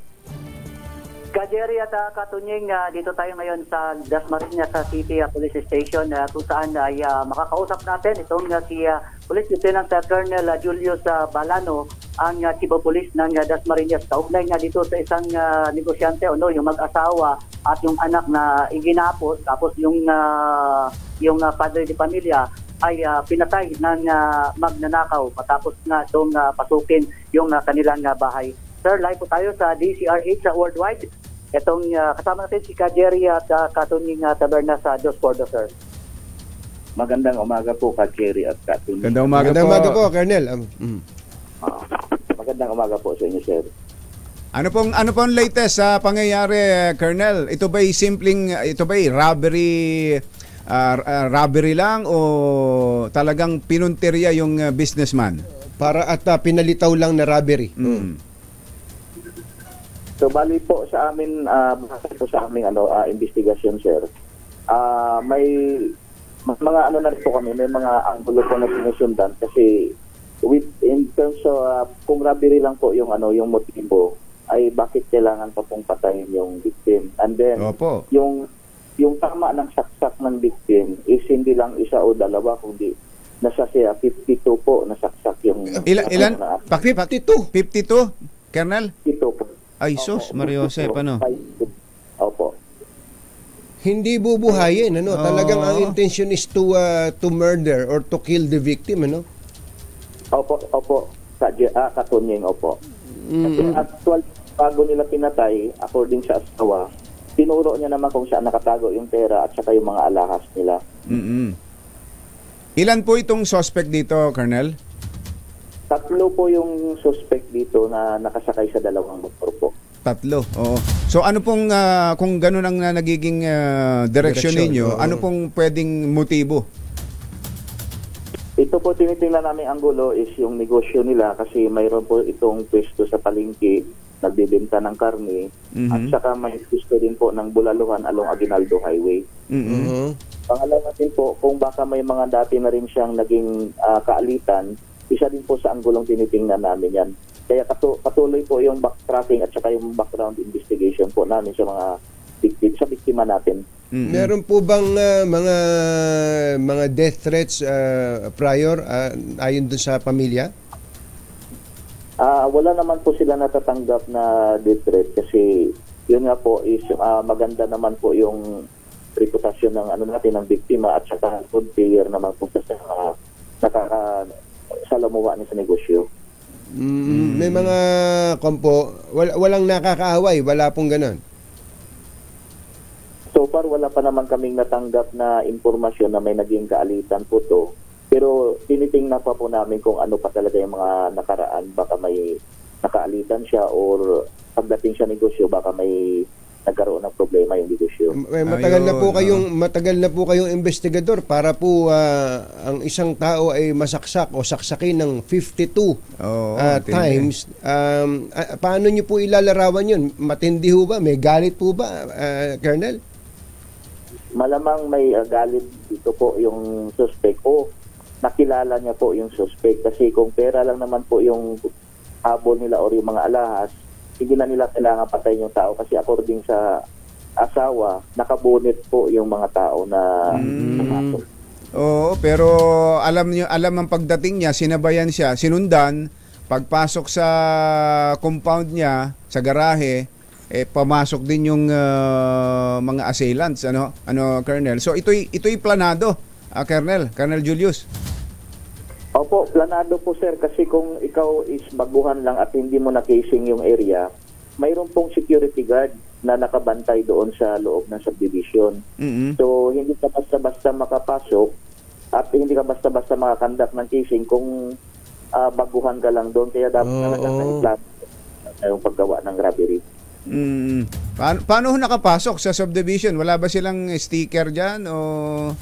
Speaker 5: Kajeri at Katunying, dito tayo ngayon sa Dasmariñas City Police Station kung saan ay makakausap natin itong si Police Lieutenant Colonel Julius Balano, ang Chief of Police ng Dasmariñas. Kaugnay nga dito sa isang negosyante, yung mag-asawa at yung anak na iginapos, tapos yung padre de pamilya ay pinatay ng magnanakaw matapos nga itong pasukin yung kanilang bahay. Sir, live po tayo sa DCRH worldwide. Itong kasama natin si Kajeri at Katunying Taberna sa 2x2, sir.
Speaker 6: Magandang umaga po, Kajeri at Katunying.
Speaker 1: Magandang umaga po, Colonel.
Speaker 6: Magandang umaga po sa inyo, sir.
Speaker 3: Ano pong latest sa pangyayari, Colonel? Ito ba'y robbery lang o talagang pinunteriya yung businessman?
Speaker 1: Para at pinalitaw lang na robbery.
Speaker 6: So bali po sa amin sa aming investigasyon, sir. May mga na rin po kami, may mga anggulo po na sinusundan kasi in terms of kung robbery lang po yung yung motibo ay bakit kailangan pa pong patayin yung victim. And then
Speaker 3: Opo.
Speaker 6: yung tama ng saksak ng victim is hindi lang isa o dalawa kundi nasa siya 52 po nasaksak yung
Speaker 3: Ilan? 52? 52, Colonel?
Speaker 6: 52 po.
Speaker 3: Ay, sus, Mario Josep, ano?
Speaker 6: Opo.
Speaker 1: Hindi bubuhayin, ano? Talagang ang intention is to murder or to kill the victim, ano?
Speaker 6: Opo. Katunying, opo. Kasi actual, bago nila pinatay, according sa asawa, tinuro niya naman kung saan nakatago yung pera at saka yung mga alahas nila.
Speaker 3: Ilan po itong suspect dito, Colonel?
Speaker 6: 3 po yung suspect dito na nakasakay sa 2 motor po.
Speaker 3: 3, oo. So ano pong, kung gano'n ang nagiging direksyon ninyo, ano pong pwedeng motibo?
Speaker 6: Ito po tinitingnan namin ang gulo is yung negosyo nila kasi mayroon po itong pwesto sa palengke, nagbebenta ng karne, at saka may pwesto din po ng bulaluhan along Aguinaldo Highway. Pangalawa din po, kung baka may mga dati na rin siyang naging kaalitan, isa din po sa anggulong tinitingnan namin yan. Kaya patuloy po yung backtracking at saka yung background investigation po namin sa mga biktima natin.
Speaker 1: Meron po bang mga death threats prior ayon dun sa pamilya?
Speaker 6: Wala naman po sila natatanggap na death threat kasi yun nga po is maganda naman po yung reputasyon ng natin ng biktima at saka good payer naman po sa nakakasalamuha niya sa negosyo.
Speaker 1: May mga walang nakakaaway, wala pong ganon.
Speaker 6: So far, wala pa naman kaming natanggap na impormasyon na may naging kaalitan po to. Pero tinitingnan pa po namin kung ano pa talaga yung mga nakaraan. Baka may nakaalitan siya or pagdating sa negosyo, baka may nagkaroon ng problema yung negosyo.
Speaker 1: Matagal na po kayong investigador para po ang isang tao ay masaksak o saksakin ng 52 times. Paano niyo po ilalarawan yun? Matindi ho ba? May galit po ba, Colonel?
Speaker 6: Malamang may galit dito po yung suspect o nakilala niya po yung suspect kasi kung pera lang naman po yung habol nila or yung mga alahas, hindi na nila kailangan patayin yung tao kasi according sa asawa, nakabunit po yung mga tao na namasok.
Speaker 3: Oo, pero alam ang pagdating niya, sinabayan siya, sinundan, pagpasok sa compound niya, sa garahe, pamasok din yung mga assailants, Colonel. So ito'y planado, Colonel Julius.
Speaker 6: Opo, planado po sir kasi kung ikaw is baguhan lang at hindi mo na-casing yung area, mayroon pong security guard na nakabantay doon sa loob ng subdivision. So hindi ka basta-basta makapasok at hindi ka basta-basta makakandak ng casing kung baguhan ka lang doon. Kaya dapat talaga na-plan yung paggawa ng robbery.
Speaker 3: Paano nakapasok sa subdivision? Wala ba silang sticker dyan o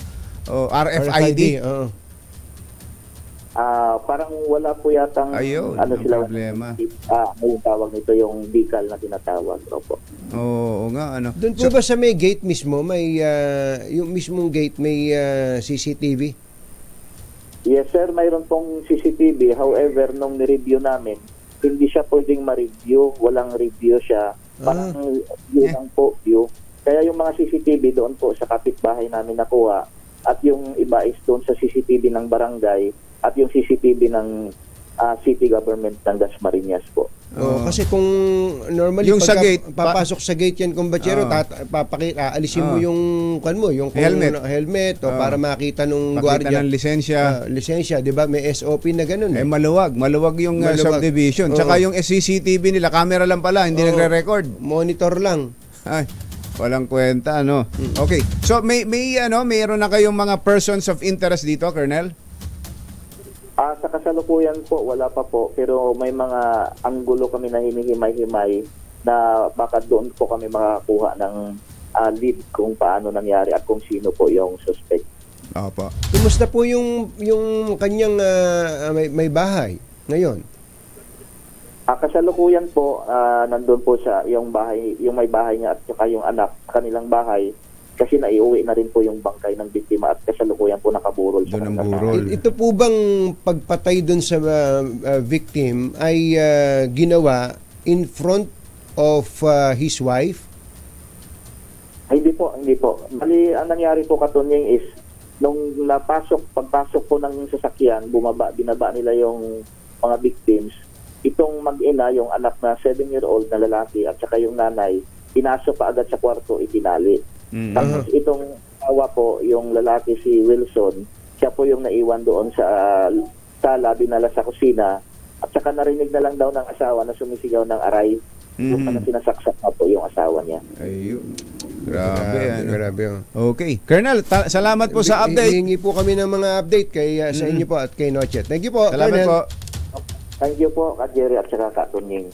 Speaker 3: RFID?
Speaker 6: Parang wala po yatang sila
Speaker 3: problema.
Speaker 6: Yung tawag nito yung decal na tinatawag. Opo.
Speaker 3: Oo nga
Speaker 1: Doon po ba sa may gate mismo may yung mismong gate may CCTV?
Speaker 6: Yes sir, mayroon pong CCTV. However, nung ni-review namin, hindi siya pwedeng ma-review, walang review siya. Parang view lang po view. Kaya yung mga CCTV doon po sa kapitbahay namin nakuha at yung iba is doon sa CCTV ng barangay at yung CCTV ng city government ng Dasmariñas po.
Speaker 1: Kasi kung normally
Speaker 3: yung sa gate,
Speaker 1: papasok sa gate yan kumbachero, alisin mo yung helmet para makita nung guardia
Speaker 3: ng
Speaker 1: lisensya, 'di ba? May SOP na ganun.
Speaker 3: Maluwag yung subdivision. Tsaka yung CCTV nila, camera lang pala, hindi nagre-record.
Speaker 1: Monitor lang.
Speaker 3: Ay, walang kwenta, Okay. So mayroon na kayong mga persons of interest dito, Colonel?
Speaker 6: Sa kasalukuyan po, wala pa po. Pero may mga anggulo kami na hinihimay-himay na baka doon po kami makakuha ng lead kung paano nangyari at kung sino po yung suspect.
Speaker 3: Opo.
Speaker 1: Kumusta po yung kanyang may bahay ngayon?
Speaker 6: Kasalukuyan po, nandun po siya, yung may bahay niya at saka yung anak, kanilang bahay, kasi naiuwi na rin po yung bangkay ng biktima at kasalukuyan po nakaburol sa
Speaker 3: Doon ang
Speaker 6: kanilang
Speaker 3: burol.
Speaker 1: Ito po bang pagpatay dun sa victim ay ginawa in front of his wife?
Speaker 6: Ay, hindi po. Bali, ang nangyari po, Katunying, is nung pagpasok po ng sasakyan, binaba nila yung mga victims. Itong mag-ina, yung anak na 7-year-old na lalaki at saka yung nanay, pinasok pa agad sa kwarto, itinali. Tapos itong awa po, yung lalaki si Wilson, siya po yung naiwan doon sa sala, dinala sa kusina, at saka narinig na lang daw ng asawa na sumisigaw ng aray. Yung na sinasaksak na po yung asawa niya.
Speaker 3: Ayun. Grabe.
Speaker 1: Grabe.
Speaker 3: Okay. Colonel, salamat po sa update.
Speaker 1: Hihingi po kami ng mga update sa inyo po at kay Noche. Thank you po,
Speaker 3: Salamat
Speaker 1: Colonel.
Speaker 3: po.
Speaker 6: Thank you po, Jerry at saka Katunying.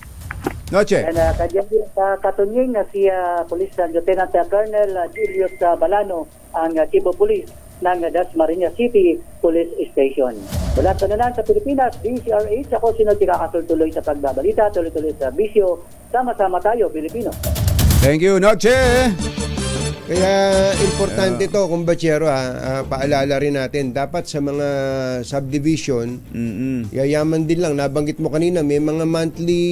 Speaker 3: Noche.
Speaker 5: And Jerry at Katunying na si Police Lieutenant Colonel Julius Balano, ang Chief of Police ng Dasmariñas City Police Station. Mula sa nanan sa Pilipinas, DCRH, ako sinulti kakatuloy sa pagbabalita, tuloy-tuloy sa bisyo. Sama-sama tayo, Pilipino.
Speaker 3: Thank you, Noche.
Speaker 1: Kaya importante to, kumbachero, paalala rin natin, dapat sa mga subdivision, yayaman din lang. Nabanggit mo kanina, may mga monthly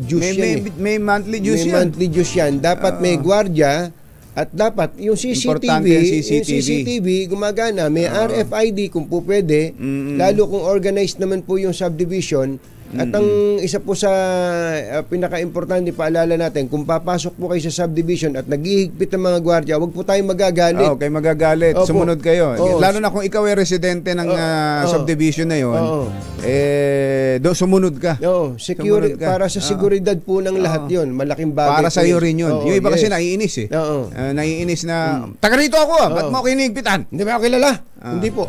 Speaker 1: dues yan.
Speaker 3: May monthly dues
Speaker 1: May
Speaker 3: yan.
Speaker 1: monthly dues yan. Dapat may gwardiya at dapat yung
Speaker 3: Importante yung
Speaker 1: CCTV gumagana. May RFID kung po pwede, lalo kung organized naman po yung subdivision. At ang isa po sa pinaka-importante, paalala natin, kung papasok po kayo sa subdivision at naghihigpit ng mga gwardiya, huwag po tayong magagalit.
Speaker 3: Okay, magagalit.
Speaker 1: Opo.
Speaker 3: Sumunod kayo.
Speaker 1: Oo.
Speaker 3: Lalo na kung ikaw ay residente ng subdivision na yon, sumunod ka.
Speaker 1: Oo,
Speaker 3: Sumunod ka.
Speaker 1: para sa seguridad po ng lahat yon. Malaking bagay.
Speaker 3: Para
Speaker 1: po
Speaker 3: sa iyo
Speaker 1: yun.
Speaker 3: rin yun.
Speaker 1: Oo,
Speaker 3: Yung iba kasi
Speaker 1: yes.
Speaker 3: naiinis eh.
Speaker 1: Oo.
Speaker 3: Naiinis na, taga rito ako ba't mo ako hinihigpitan?
Speaker 1: Hindi ba ako kilala? Hindi po.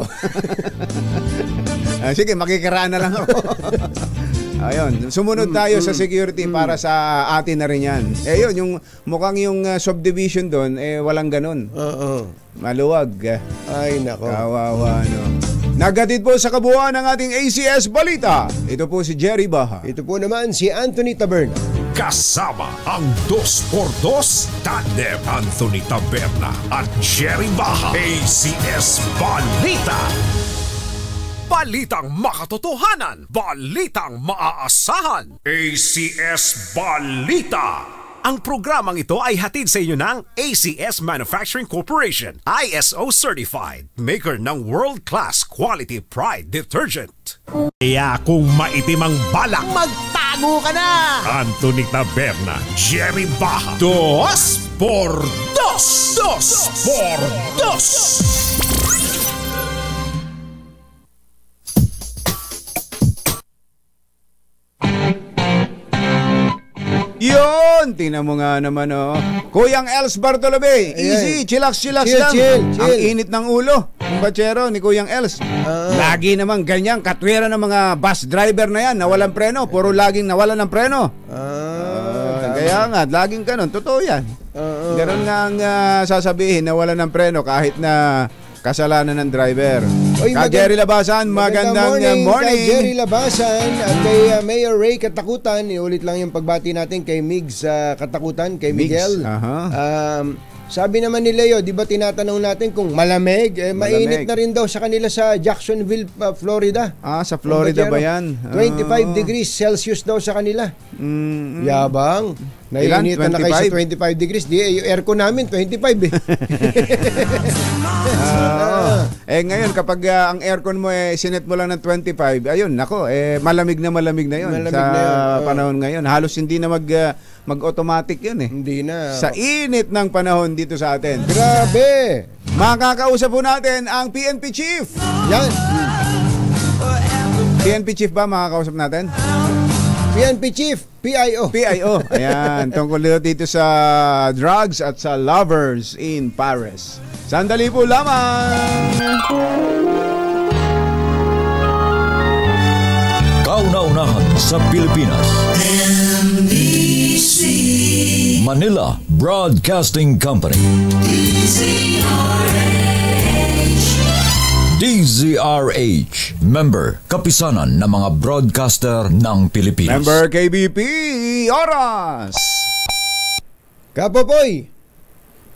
Speaker 3: Sige, makikiraan na lang ako. Ayun, sumunod tayo sa security para sa atin na rin yan. Yun, yung mukhang yung subdivision doon, walang ganun.
Speaker 1: Oo.
Speaker 3: Maluwag.
Speaker 1: Ay, nako.
Speaker 3: Kawawa, no. Nagatid po sa kabuuan ng ating ACS Balita. Ito po si Jerry Baha.
Speaker 1: Ito po naman si Anthony Taberna.
Speaker 2: Kasama ang 2x2 Tandem Anthony Taberna at Jerry Baha. ACS Balita. Balitang makatotohanan. Balitang maaasahan. ACS Balita. Ang programang ito ay hatid sa inyo ng ACS Manufacturing Corporation, ISO Certified, maker ng world-class quality Pride detergent. Kaya kung maitim ang balak, magtago ka na! Anthony Taberna, Jerry Baha, 2x2. 2x2.
Speaker 3: Yun! Tingnan mo nga naman, oh. Kuyang Els Bartolome, easy, chillax lang.
Speaker 1: Chill.
Speaker 3: Ang init ng ulo. Ang batsero ni Kuyang Els. Lagi naman ganyan, katwira ng mga bus driver na yan, nawalan preno. Puro laging nawalan ng preno. Kaya nga, laging ganun. Totoo yan. Ganun nga ang sasabihin, nawalan ng preno kahit na kasalanan ng driver.
Speaker 1: Oy,
Speaker 3: Jerry Labasan, magandang morning.
Speaker 1: Kay Jerry Labasan at kay Mayor Ray Katakutan. Iulit lang yung pagbati natin kay Migs Katakutan, kay Miguel. Sabi naman ni Leo, di ba tinatanong natin kung malamig? Mainit na rin daw sa kanila sa Jacksonville, Florida.
Speaker 3: Sa Florida ba yan?
Speaker 1: 25 degrees Celsius daw sa kanila. Yabang. Nainit na kayo sa 25 degrees. Di, yung aircon namin, 25 eh.
Speaker 3: Ngayon, kapag ang aircon mo sinet mo lang ng 25, ayun, nako, malamig na yun. Panahon ngayon. Halos hindi na mag-automatic yun eh.
Speaker 1: Hindi na.
Speaker 3: Sa init ng panahon dito sa atin.
Speaker 1: Grabe!
Speaker 3: Makakausap po natin ang PNP Chief.
Speaker 1: Yan.
Speaker 3: PNP Chief ba makakausap natin?
Speaker 1: PNP Chief, PIO.
Speaker 3: Ayan, tungkol dito sa drugs at sa lovers in Paris. Sandali po lamang.
Speaker 7: Kauna-unahan sa Pilipinas.
Speaker 8: NBC
Speaker 7: Manila Broadcasting Company. DZRH, member kapisanan ng mga broadcaster ng Pilipinas.
Speaker 3: Member KBP, oras!
Speaker 1: Kapopoy,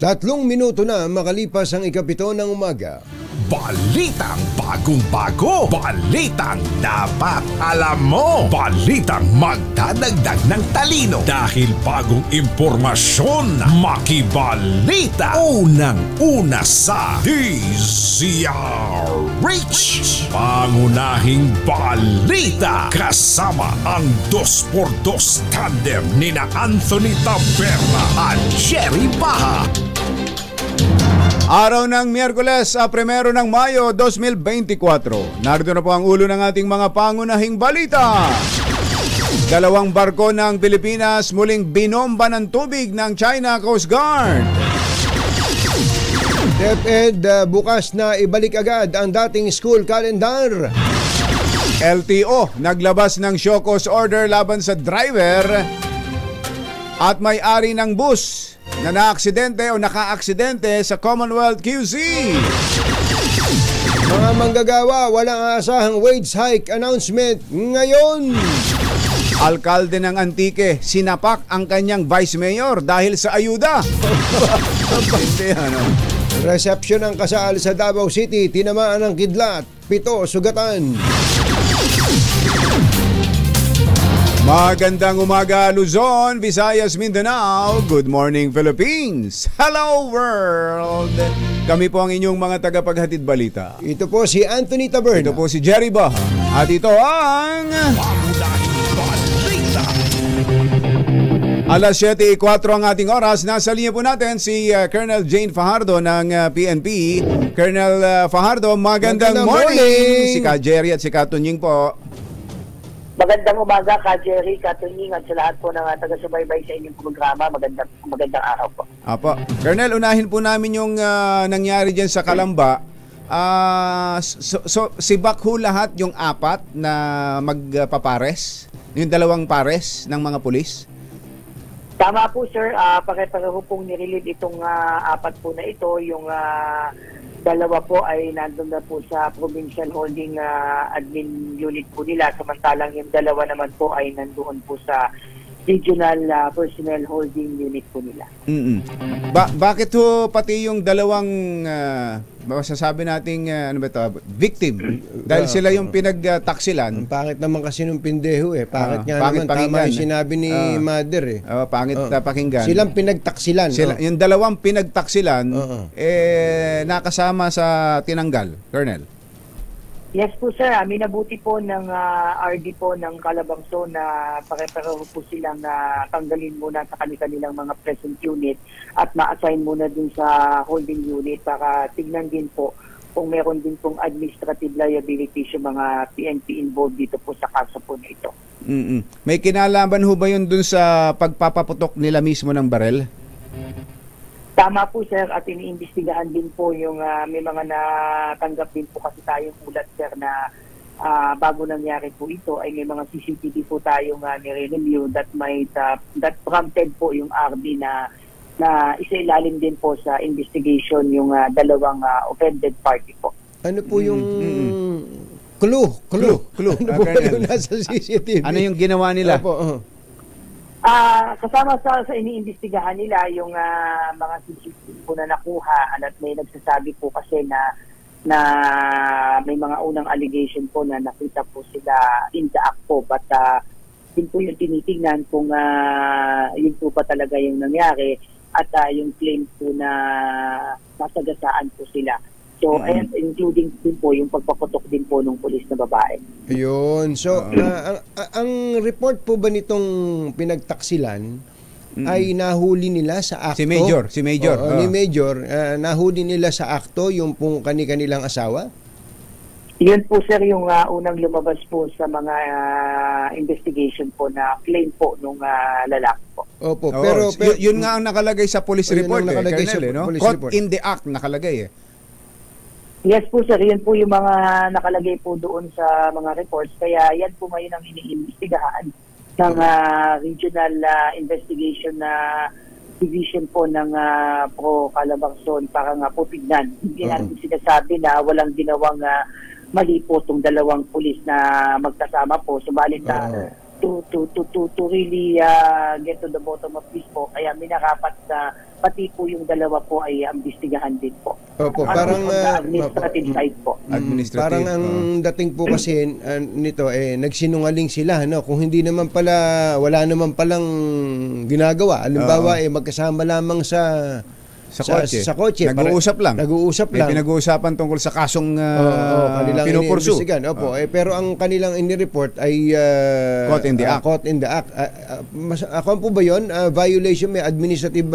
Speaker 1: 3 minuto na makalipas ang 7 ng umaga.
Speaker 2: Balitang bagong-bago. Balitang dapat alam mo. Balitang magdadagdag ng talino. Dahil bagong impormasyon. Makibalita. Unang-una sa DZRH. Pangunahing balita. Kasama ang 2x2 tandem nina Anthony Taberna at Jerry Baha.
Speaker 3: Araw ng Miyerkules, 1 ng Mayo 2024. Narito na po ang ulo ng ating mga pangunahing balita. 2 barko ng Pilipinas muling binomba ng tubig ng China Coast Guard.
Speaker 1: DepEd bukas na ibalik agad ang dating school calendar.
Speaker 3: LTO naglabas ng show cause order laban sa driver at may-ari ng bus na naaksidente o naka-aksidente sa Commonwealth QC.
Speaker 1: Mga manggagawa, walang asahang wage hike announcement ngayon.
Speaker 3: Alkalde ng Antique, sinapak ang kanyang vice mayor dahil sa ayuda. Hindi, ano?
Speaker 1: Reception ng kasal sa Davao City, tinamaan ng kidlat, 7 sugatan.
Speaker 3: Magandang umaga Luzon, Visayas, Mindanao. Good morning Philippines. Hello world. Kami po ang inyong mga tagapaghatid balita.
Speaker 1: Ito po si Anthony Taberna.
Speaker 3: Ito po si Jerry Baha. At ito ang
Speaker 2: Pangunahing balita.
Speaker 3: Alas 7:04 ang ating oras. Nasa linya po natin si Colonel Jane Fajardo ng PNP. Colonel Fajardo, magandang morning. Si Ka Jerry at si Ka Tunying po.
Speaker 8: Magandang umaga ka Jerry, ka Tunying at sa lahat po ng taga-subaybay sa inyong programa. Magandang araw po.
Speaker 3: Apo. Colonel, unahin po namin yung nangyari dyan sa Kalamba. So si Bakhu lahat yung 4 na magpapares? Yung 2 pares ng mga pulis?
Speaker 8: Tama po sir, pare-pareho pong nirelieve itong 4 po na ito. Yung 2 po ay nandun na po sa Provincial Holding Admin Unit po nila. Samantalang yung 2 naman po ay nandoon po sa Regional Personnel Holding Unit po nila.
Speaker 3: Bakit ho pati yung 2 masasabi nating victim? Dahil sila yung pinagtaksilan.
Speaker 1: Ang pangit naman kasi nung pindeho eh. Pangit nga
Speaker 3: pangit
Speaker 1: naman, tama
Speaker 3: pakinggan.
Speaker 1: yung sinabi ni Mother eh.
Speaker 3: Pangit pakinggan.
Speaker 1: Silang pinagtaksilan.
Speaker 3: Yung 2 pinagtaksilan, nakasama sa tinanggal, Colonel.
Speaker 8: Yes po sir, minabuti po ng RD po ng Calabangso na pare-pareho po silang tanggalin muna sa kanilang mga present unit at ma-assign muna dun sa holding unit para tignan din po kung meron din pong administrative liabilities yung mga PNP involved dito po sa kaso po na ito.
Speaker 3: May kinalaman ho ba yun dun sa pagpapaputok nila mismo ng barel?
Speaker 8: Tama po sir, at iniimbestigahan din po yung may mga natanggap din po kasi tayong ulat sir na bago nangyari po ito ay may mga CCTV po tayong nire-review that prompted po yung RD na isailalim din po sa investigation yung 2 offended party po.
Speaker 1: Ano po yung clue? Ano po yung nasa CCTV?
Speaker 3: Ano yung ginawa nila?
Speaker 8: Kasama sa iniimbestigahan nila yung mga CCTV po na nakuha at may nagsasabi po kasi na may mga unang allegation po na nakita po sila in the act po, but yun po yung tinitingnan kung yun po pa talaga yung nangyari at yung claim po na masagasaan po sila. So, including din po yung pagpaputok din po ng pulis na babae.
Speaker 1: Ayun. So, ang report po ba nitong pinagtaksilan ay nahuli nila sa akto?
Speaker 3: Si Major.
Speaker 1: Ni Major, nahuli nila sa akto yung pong kanilang asawa?
Speaker 8: Yun po sir yung unang lumabas po sa mga investigation po na claim po nung lalaki po.
Speaker 1: Opo, pero
Speaker 3: yun nga ang nakalagay sa police report,
Speaker 1: nakalagay
Speaker 3: Colonel,
Speaker 1: sa police
Speaker 3: Caught
Speaker 1: report.
Speaker 3: in the act nakalagay
Speaker 8: Yes po sir, yan po yung mga nakalagay po doon sa mga reports. Kaya yan po ngayon ang iniimbestigahan ng regional investigation na division po ng Pro Calabarzon para nga po tignan. Hindi natin sinasabi na walang ginawang mali po itong dalawang pulis na magkasama po. Subalit to really get to the bottom of this po, kaya minarapat na pati po yung dalawa po ay ambestigahan din po.
Speaker 1: Opo, parang
Speaker 8: administrative side po.
Speaker 1: Parang ang dating po kasi nito nagsinungaling sila, no? Kung hindi naman pala, wala naman palang ginagawa. Halimbawa magkasama lamang sa kotse.
Speaker 3: Nag-uusap lang. May pinag-uusapan tungkol sa kasong pinupursu.
Speaker 1: Opo, pero ang kanilang inireport ay
Speaker 3: caught in the act.
Speaker 1: Caught in the act. Ako po ba yun? Violation, may administrative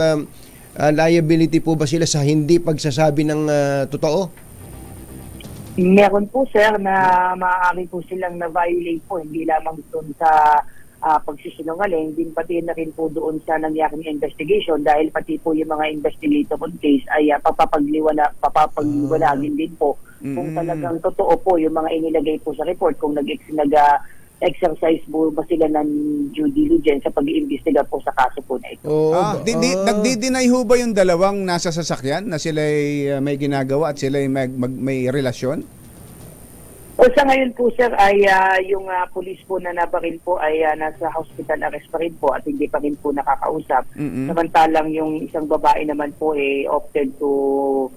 Speaker 1: liability po ba sila sa hindi pagsasabi ng totoo?
Speaker 8: Meron po, sir, na maaari po silang na-violate po, hindi lamang doon sa pagsisinungaling, din pati na rin po doon sa nangyaring investigation dahil pati po yung mga investigatable case ay papapagliwanagin din po kung talagang totoo po yung mga inilagay po sa report, kung nag-exercise po ba sila ng due diligence sa pag-iimbestiga po sa kaso po na ito.
Speaker 3: Nagdi-deny ho ba yung dalawang nasa sasakyan na sila may ginagawa at sila may relasyon?
Speaker 8: O sa ngayon po, sir, ay yung police po na nabaril po ay nasa hospital arrest pa rin po at hindi pa rin po nakakausap. Samantalang yung isang babae naman po opted to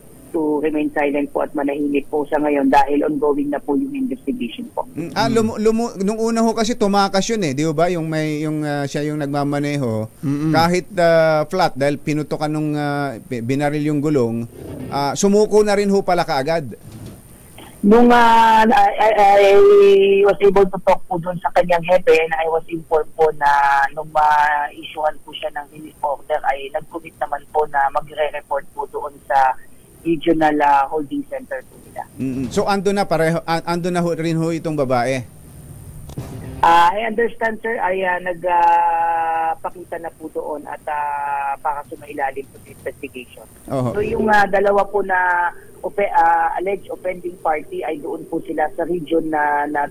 Speaker 8: remain silent po at manahimik po sa ngayon dahil ongoing na po yung investigation po.
Speaker 3: Nung una ho kasi tumakas yun di ba? Siya yung nagmamaneho. Kahit flat dahil pinutokan nung binaril yung gulong, sumuko na rin ho pala kaagad.
Speaker 8: Nung I was able to talk po doon sa kanyang hepe and I was informed po na nung ma-issuean po siya ng release order ay nag-commit naman po na magre-report po doon sa regional holding center po nila.
Speaker 3: So ando na rin ho itong babae?
Speaker 8: I understand, sir, ay nagpakita na po doon at para sumailalim po sa investigation. So yung dalawa po na alleged offending party ay doon po sila sa region na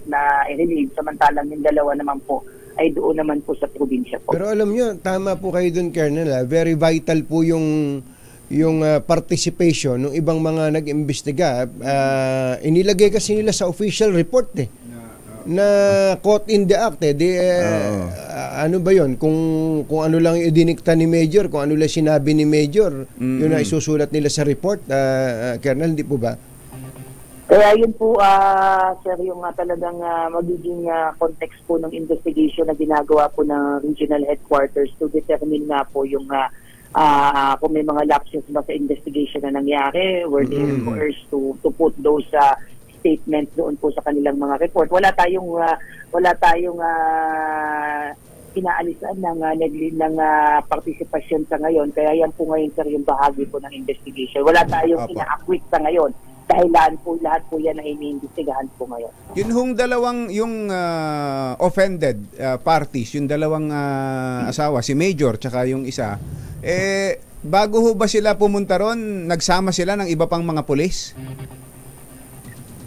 Speaker 8: i-relieve, samantalang yung dalawa naman po ay doon naman po sa probinsya po.
Speaker 1: Pero alam nyo, tama po kayo doon, Colonel. Very vital po yung participation ng ibang mga nag-imbestiga. Inilagay kasi nila sa official report na caught in the act ano ba yon, kung ano lang idinikta ni Major, kung ano lang sinabi ni Major, yun na isusulat nila sa report, Colonel, di po ba?
Speaker 8: Kaya yun po, sir, yung talagang magiging context po ng investigation na ginagawa po ng regional headquarters to determine nga po yung kung may mga lapses ba sa investigation na nangyari, were they coerced to put those statements doon po sa kanilang mga report. Wala tayong inaalisan ng participation sa ngayon. Kaya yan po ngayon, sir, yung bahagi po ng investigation. Wala tayong ina-acquit sa ngayon. Dahil lahat po yan ay iniimbestigahan po ngayon. Yun
Speaker 3: hong yung offended parties, yung dalawang asawa, si Major tsaka yung isa, bago ho ba sila pumunta ron, nagsama sila ng iba pang mga pulis?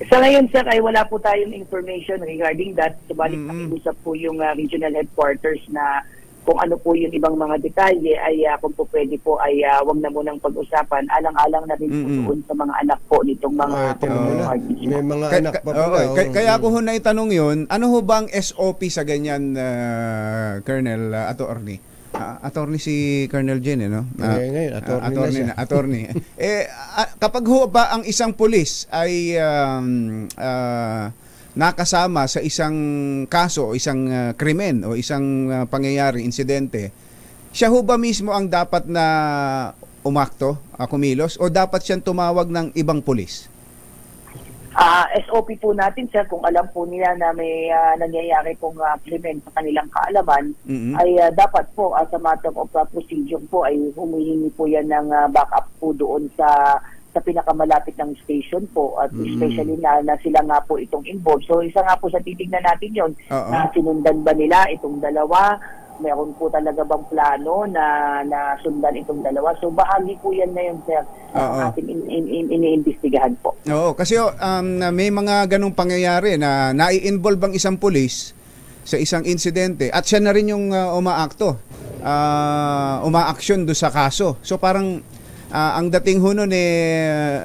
Speaker 8: Sa ngayon, sir, ay wala po tayong information regarding that. Subalit nakiusap po yung regional headquarters na kung ano po yung ibang mga detalye ay kung po pwede po ay wag na munang pag-usapan. Alang-alang na rin po doon sa mga anak po nitong mga parties.
Speaker 1: May mga anak pa po.
Speaker 3: Kaya ako ho na itanong yun, ano ho bang SOP sa ganyan, Colonel Attorney? Attorney si Colonel Jen, no?
Speaker 1: Ngayon,
Speaker 3: attorney. Kapag ho ba ang isang pulis ay nakasama sa isang kaso, isang krimen o isang pangyayari, insidente, siya ho ba mismo ang dapat na umakto, kumilos, o dapat siyang tumawag ng ibang pulis?
Speaker 8: SOP po natin, sir, kung alam po nila na may nangyayari pong krimen sa kanilang kaalaman, ay dapat po as a matter of procedure po ay humihingi po yan ng backup po doon sa pinakamalapit ng station po at especially na sila nga po itong involved. So isa nga po sa titignan natin yon, sinundan ba nila itong dalawa? Meron po talaga bang plano na sundan itong dalawa? So bahagi po yan na yun, sir, ating iniimbestigahan po.
Speaker 3: Oo, kasi may mga ganong pangyayari na nai-involve ang isang pulis sa isang insidente at siya na rin yung umaakto umaaksyon do sa kaso. So parang ang dating ho nun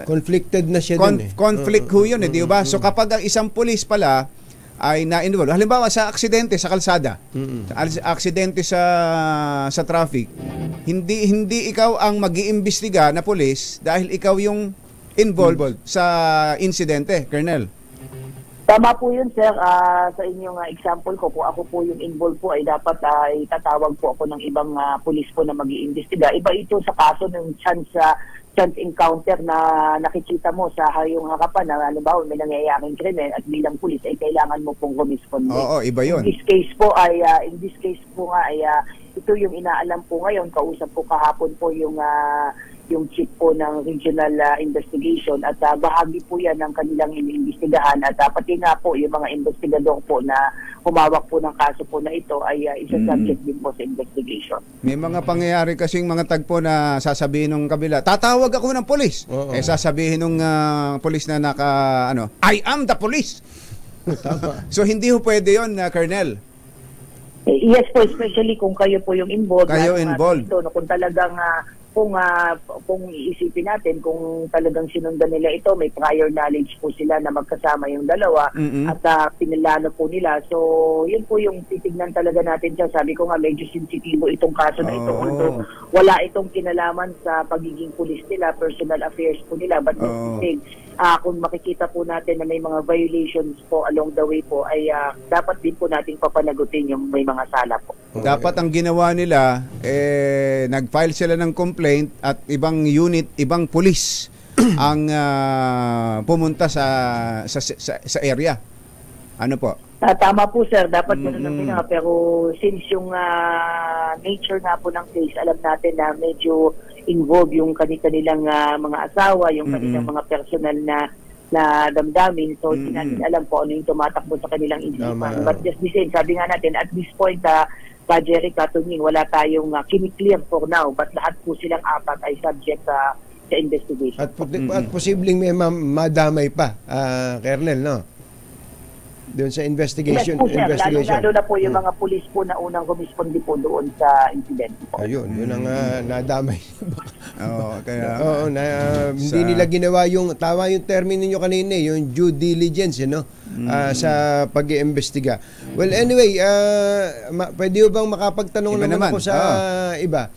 Speaker 1: conflicted na siya dun
Speaker 3: conflict ho yun di ba? So kapag ang isang pulis pala ay na-involve, halimbawa sa aksidente sa kalsada, aksidente sa traffic, hindi ikaw ang mag-iimbestiga na pulis dahil ikaw yung involved sa insidente, Colonel.
Speaker 8: Tama po yun, sir. Sa inyong example ko po, ako po yung involved po ay dapat itatawag po ako ng ibang pulis po na mag-iimbestiga. Iba ito sa kaso ng chance encounter na nakikita mo sa yung harapan na halimbawa may nangyayaring krimen at bilang pulis ay kailangan mo pong kumisponde.
Speaker 3: Oo, iba yun.
Speaker 8: In this case po ay ito yung inaalam po ngayon. Kausap po kahapon po yung chief po ng regional investigation at bahagi po yan ng kanilang iniimbestigahan at pati nga po yung mga investigador po na humawak po ng kaso po na ito ay isa-subject din po sa investigation.
Speaker 3: May mga pangyayari kasing mga tagpo na sasabihin ng kabila, tatawag ako ng polis. Sasabihin ng polis na I am the police. So hindi ho pwede yun, Colonel.
Speaker 8: Yes po, especially kung kayo po yung involved.
Speaker 3: Kayo involved.
Speaker 8: Kung talagang kung iisipin natin kung talagang sinundan nila ito, may prior knowledge po sila na magkasama yung dalawa at pinilano po nila. So, yun po yung titignan talaga natin siya. Sabi ko nga, medyo sensitibo itong kaso na ito. Although, wala itong kinalaman sa pagiging pulis nila, personal affairs po nila. But kung makikita po natin na may mga violations po along the way po, ay dapat din po natin papanagutin yung may mga sala po.
Speaker 3: Dapat ang ginawa nila, nag-file sila ng complaint at ibang unit, ibang pulis ang pumunta sa area. Ano po?
Speaker 8: Tama po, sir. Dapat mo na pero since yung nature nga po ng case, alam natin na medyo involved yung kanilang mga asawa, yung kanilang mga personal na damdamin. So, hindi natin alam po ano yung tumatakbo sa kanilang isipan. But just the same, sabi nga natin, at this point, Jerry Katunying, wala tayong kiniklear for now, but lahat po silang apat ay subject sa investigation.
Speaker 1: At posibleng may madamay pa, Colonel, no? Doon sa investigation.
Speaker 8: Yes, lalo na po yung mga pulis po na unang kumispondi po doon sa incident po.
Speaker 1: Ayun, yun ang nadamay.
Speaker 3: Kaya
Speaker 1: hindi nila ginawa yung tawa yung termino niyo kanina, yung due diligence, sa pag-iimbestiga. Well, anyway, pwede ho bang makapagtanong naman ako sa iba?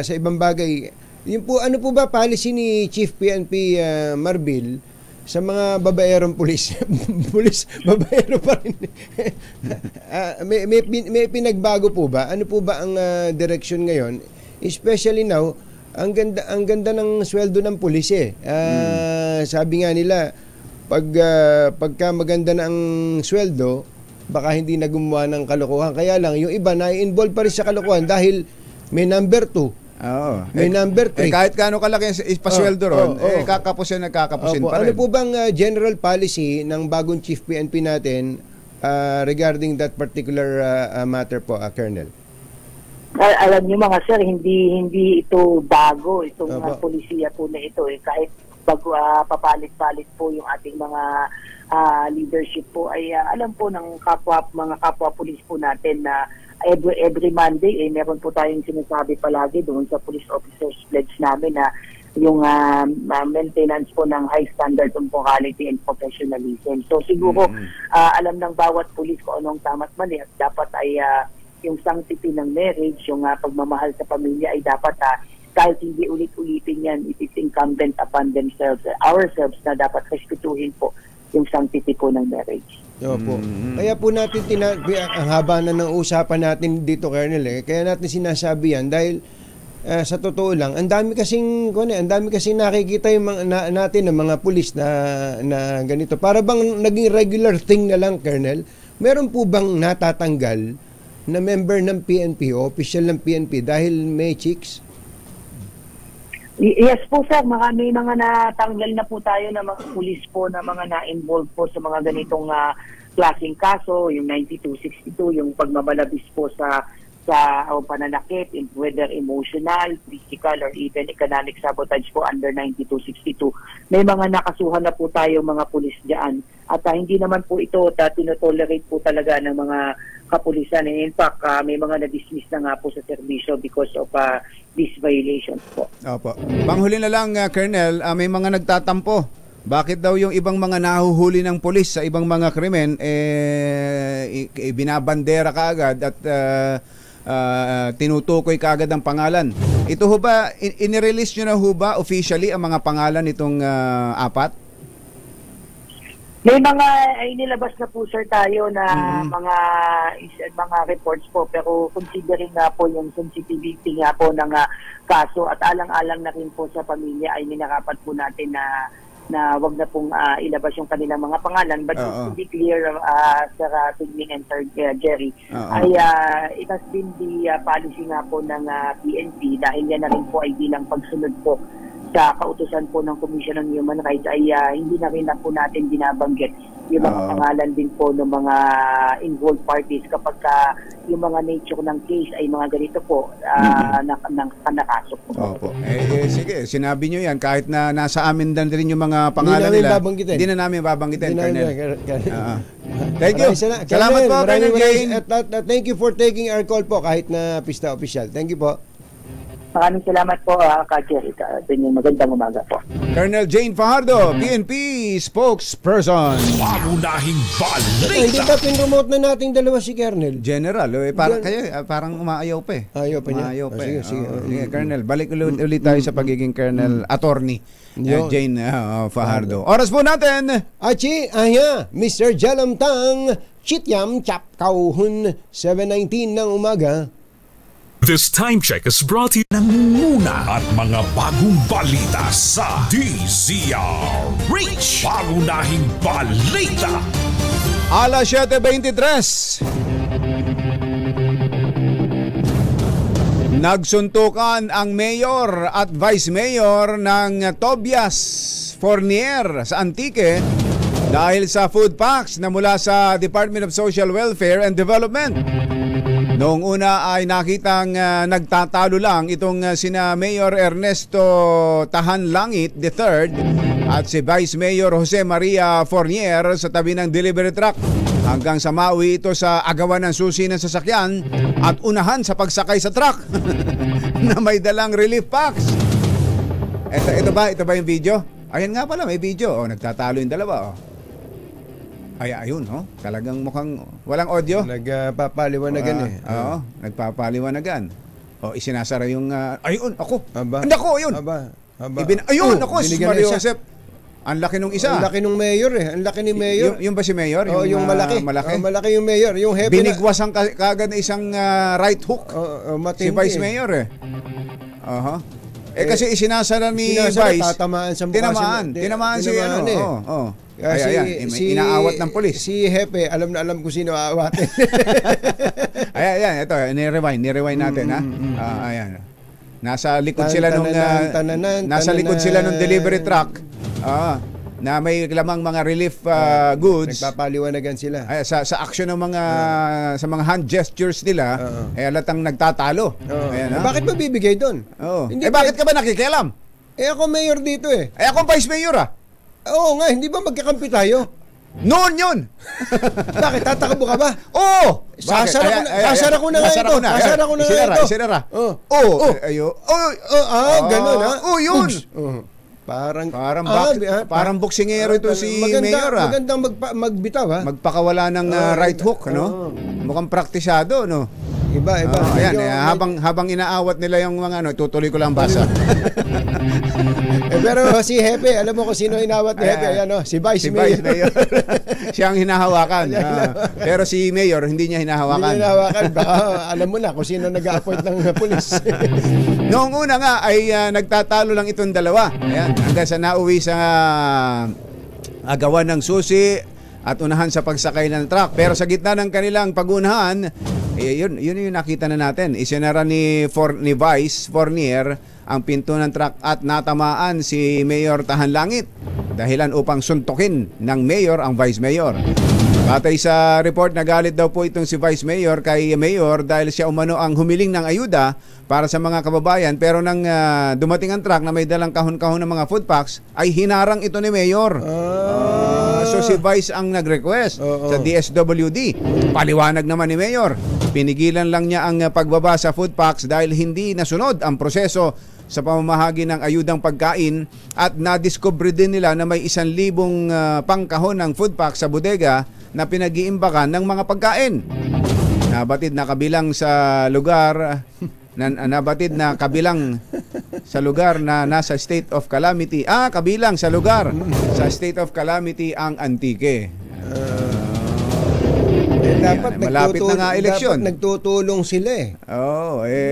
Speaker 1: Sa ibang bagay. Yun po, ano po ba policy ni Chief PNP Marbil sa mga babaerong pulis? Pulis, babaero pa rin. May pinagbago po ba? Ano po ba ang direction ngayon? Especially now, ang ganda ng sweldo ng pulis sabi nga nila, pagka maganda na ang sweldo, baka hindi na gumawa ng kalokohan. Kaya lang, yung iba na-involve pa rin sa kalokohan dahil may number 2. May number 3.
Speaker 3: Kahit gaano kalaki ipasweldo ron, kakapusin pa rin.
Speaker 1: Ano po bang general policy ng bagong Chief PNP natin regarding that particular matter po, Colonel?
Speaker 8: Alam niyo mga sir, hindi ito bago itong polisiya po na ito. Kahit papalit-palit po yung ating mga leadership po ay alam po ng mga kapwa pulis po natin na every Monday meron po tayong sinasabi palagi doon sa police officers pledge namin na yung maintenance po ng high standard of morality and professionalism. So siguro alam ng bawat pulis kung anong tama't mali at dapat ay yung sanctity ng marriage, yung pagmamahal sa pamilya ay dapat kahit hindi ulit-ulitin yan, it is incumbent upon ourselves na dapat respetuhin po yung sanctity po ng marriage.
Speaker 1: Opo. Kaya po natin ang haba na ng usapan natin dito, Colonel, kaya natin sinasabi yan dahil sa totoo lang, ang dami kasing nakikita yung natin ng mga pulis na ganito. Para bang naging regular thing na lang, Colonel. Meron po bang natatanggal na member ng PNP o official ng PNP dahil may chicks?
Speaker 8: Yes po, sir. May mga natanggal na po tayo na mga pulis po na mga na-involve po sa mga ganitong klaseng kaso, yung 9262, yung pagmamalabis po sa sa pananakit, whether emotional, physical, or even economic sabotage po under 9262. May mga nakasuhan na po tayo mga pulis dyan. At hindi naman po ito tinotolerate po talaga ng mga kapulisan. And in fact, may mga na-dismiss na nga po sa serbisyo because of these violations po.
Speaker 3: Opo. Panghuli na lang, Colonel, may mga nagtatampo. Bakit daw yung ibang mga nahuhuli ng pulis sa ibang mga krimen, binabandera kaagad at tinutukoy kaagad ang pangalan? Ito ho ba, inirelease nyo na ho ba officially ang mga pangalan nitong apat?
Speaker 8: May mga inilabas na po sir tayo na mga reports po, pero considering nga po yung sensitivity nga po ng kaso at alang-alang na rin po sa pamilya, ay minarapat po natin na wag na pong ilabas yung kanilang mga pangalan. But to be clear, Sir Tigning and Sir Jerry, ay it has been the policy nga po ng PNP, dahil yan na rin po ay bilang pagsunod po sa kautusan po ng Commission on Human Rights, ay hindi na rin na po natin binabanggit yung mga pangalan din po ng mga involved parties kapag yung mga nature ng case ay mga ganito po nakasok po.
Speaker 3: Opo. Sige, sinabi nyo yan. Kahit na nasa amin din rin yung mga pangalan nila, hindi na namin babanggitin, Colonel. Thank you. Salamat po, Colonel Jane.
Speaker 1: Thank you for taking our call po kahit na pista official. Thank you po.
Speaker 8: Maraming salamat po, Ka-Jerry. Magandang umaga po.
Speaker 3: Colonel Jane Fajardo, PNP spokesperson.
Speaker 2: Pangunahing
Speaker 1: Hindi
Speaker 2: balita.
Speaker 1: ba pinromote na nating dalawa si Colonel?
Speaker 3: General, parang umaayaw pa eh.
Speaker 1: Ayaw pa niya.
Speaker 3: Umaayaw pa eh.
Speaker 1: Sige.
Speaker 3: Colonel, balik ulit tayo sa pagiging Colonel Attorney Jane Fajardo. Oras po natin.
Speaker 1: Achi, Mr. Jalamtang, Chityam Chap Kauhun, 7:19 ng umaga.
Speaker 2: This time check is brought to you ng muna at mga bagong balita sa DZRH. Pangunahing balita.
Speaker 3: Alas 7:23. Nagsuntukan ang mayor at vice mayor ng Tobias Fournier sa Antique dahil sa food packs na mula sa Department of Social Welfare and Development. Noong una ay nakitang nagtatalo lang itong sina Mayor Ernesto Tahanlangit III at si Vice Mayor Jose Maria Fournier sa tabi ng delivery truck, hanggang sa mauwi ito sa agawan ng susi ng sasakyan at unahan sa pagsakay sa truck na may dalang relief packs. Ito ba yung video? Ayan nga pala, may video. Nagtatalo yung dalawa. Ayun, talagang mukhang walang audio.
Speaker 1: Nagpapaliwanagan
Speaker 3: Oo, nagpapaliwanagan. Isinasara yung ayun, ako.
Speaker 1: Aba.
Speaker 3: Ako, ayun.
Speaker 1: Aba.
Speaker 3: Ayun, ako, si
Speaker 1: binigyan
Speaker 3: Mario
Speaker 1: na
Speaker 3: Joseph. Ang laki nung isa.
Speaker 1: Ang laki nung mayor eh. Ang laki ni mayor.
Speaker 3: Yung ba si mayor?
Speaker 1: Yung malaki. Malaki yung mayor. Yung hepe
Speaker 3: binigwasan kagad na isang right hook. Si Vice Mayor eh. Kasi isinasara ni Vice.
Speaker 1: Tatamaan sa mukha.
Speaker 3: Tinamaan si inaawat ng polis.
Speaker 1: Si Hepe, alam ko sino aawatin.
Speaker 3: Ayan, ito, ni-rewind natin, ha. Ayan. Nasa likod sila nung delivery truck. Na may lamang mga relief goods.
Speaker 1: Nagpapaliwanagan sila.
Speaker 3: Sa action ng sa mga hand gestures nila, halatang nagtatalo. Ayan,
Speaker 1: bakit ba bibigay doon?
Speaker 3: Bakit ka ba nakikialam?
Speaker 1: Ako mayor dito eh.
Speaker 3: Ako vice mayor
Speaker 1: Oo nga, hindi ba magkakampi tayo?
Speaker 3: Noon yun!
Speaker 1: Bakit? Tatakbo ka ba?
Speaker 3: Oo!
Speaker 1: Sasara ko na nga ito.
Speaker 3: Isinara.
Speaker 1: Ganun ha?
Speaker 3: Yun!
Speaker 1: Parang
Speaker 3: boksingero ito si Mayor.
Speaker 1: Magandang magbitaw ha?
Speaker 3: Magpakawala ng right hook, Mukhang praktisado, Iba. Ayan, habang inaawat nila yung mga tutuloy ko lang basa.
Speaker 1: Pero si Hepe, alam mo kung sino inaawat ni Hepe? Ayan, si Vice Mayor.
Speaker 3: Siya ang hinahawakan. Pero si Mayor, hindi niya hinahawakan.
Speaker 1: Baka alam mo na kung sino nag-a-appoint ng pulis.
Speaker 3: Noong una nga ay nagtatalo lang itong dalawa. Ayan, hanggang sa nauwi sa agawan ng susi at unahan sa pagsakay ng truck. Pero sa gitna ng kanilang pagunahan, yun yung nakita na natin. Isinara ni Vice Fournier ang pinto ng truck at natamaan si Mayor Tahanlangit, dahilan upang suntukin ng mayor ang vice mayor. Batay sa report, nagalit daw po itong si Vice Mayor kay Mayor dahil siya umano ang humiling ng ayuda para sa mga kababayan, pero nang dumating ang truck na may dalang kahon-kahon ng mga food packs, ay hinarang ito ni Mayor. So si Vice ang nag-request sa DSWD. Paliwanag naman ni Mayor, pinigilan lang niya ang pagbaba sa food packs dahil hindi nasunod ang proseso sa pamamahagi ng ayudang pagkain at nadiscover din nila na may 1,000 pangkahon ng food pack sa bodega na pinag-iimbakan ng mga pagkain. Nabatid na kabilang sa lugar na nasa state of calamity. Kabilang sa lugar sa state of calamity ang Antique. Malapit na nga eleksyon.
Speaker 1: Dapat nagtutulong sila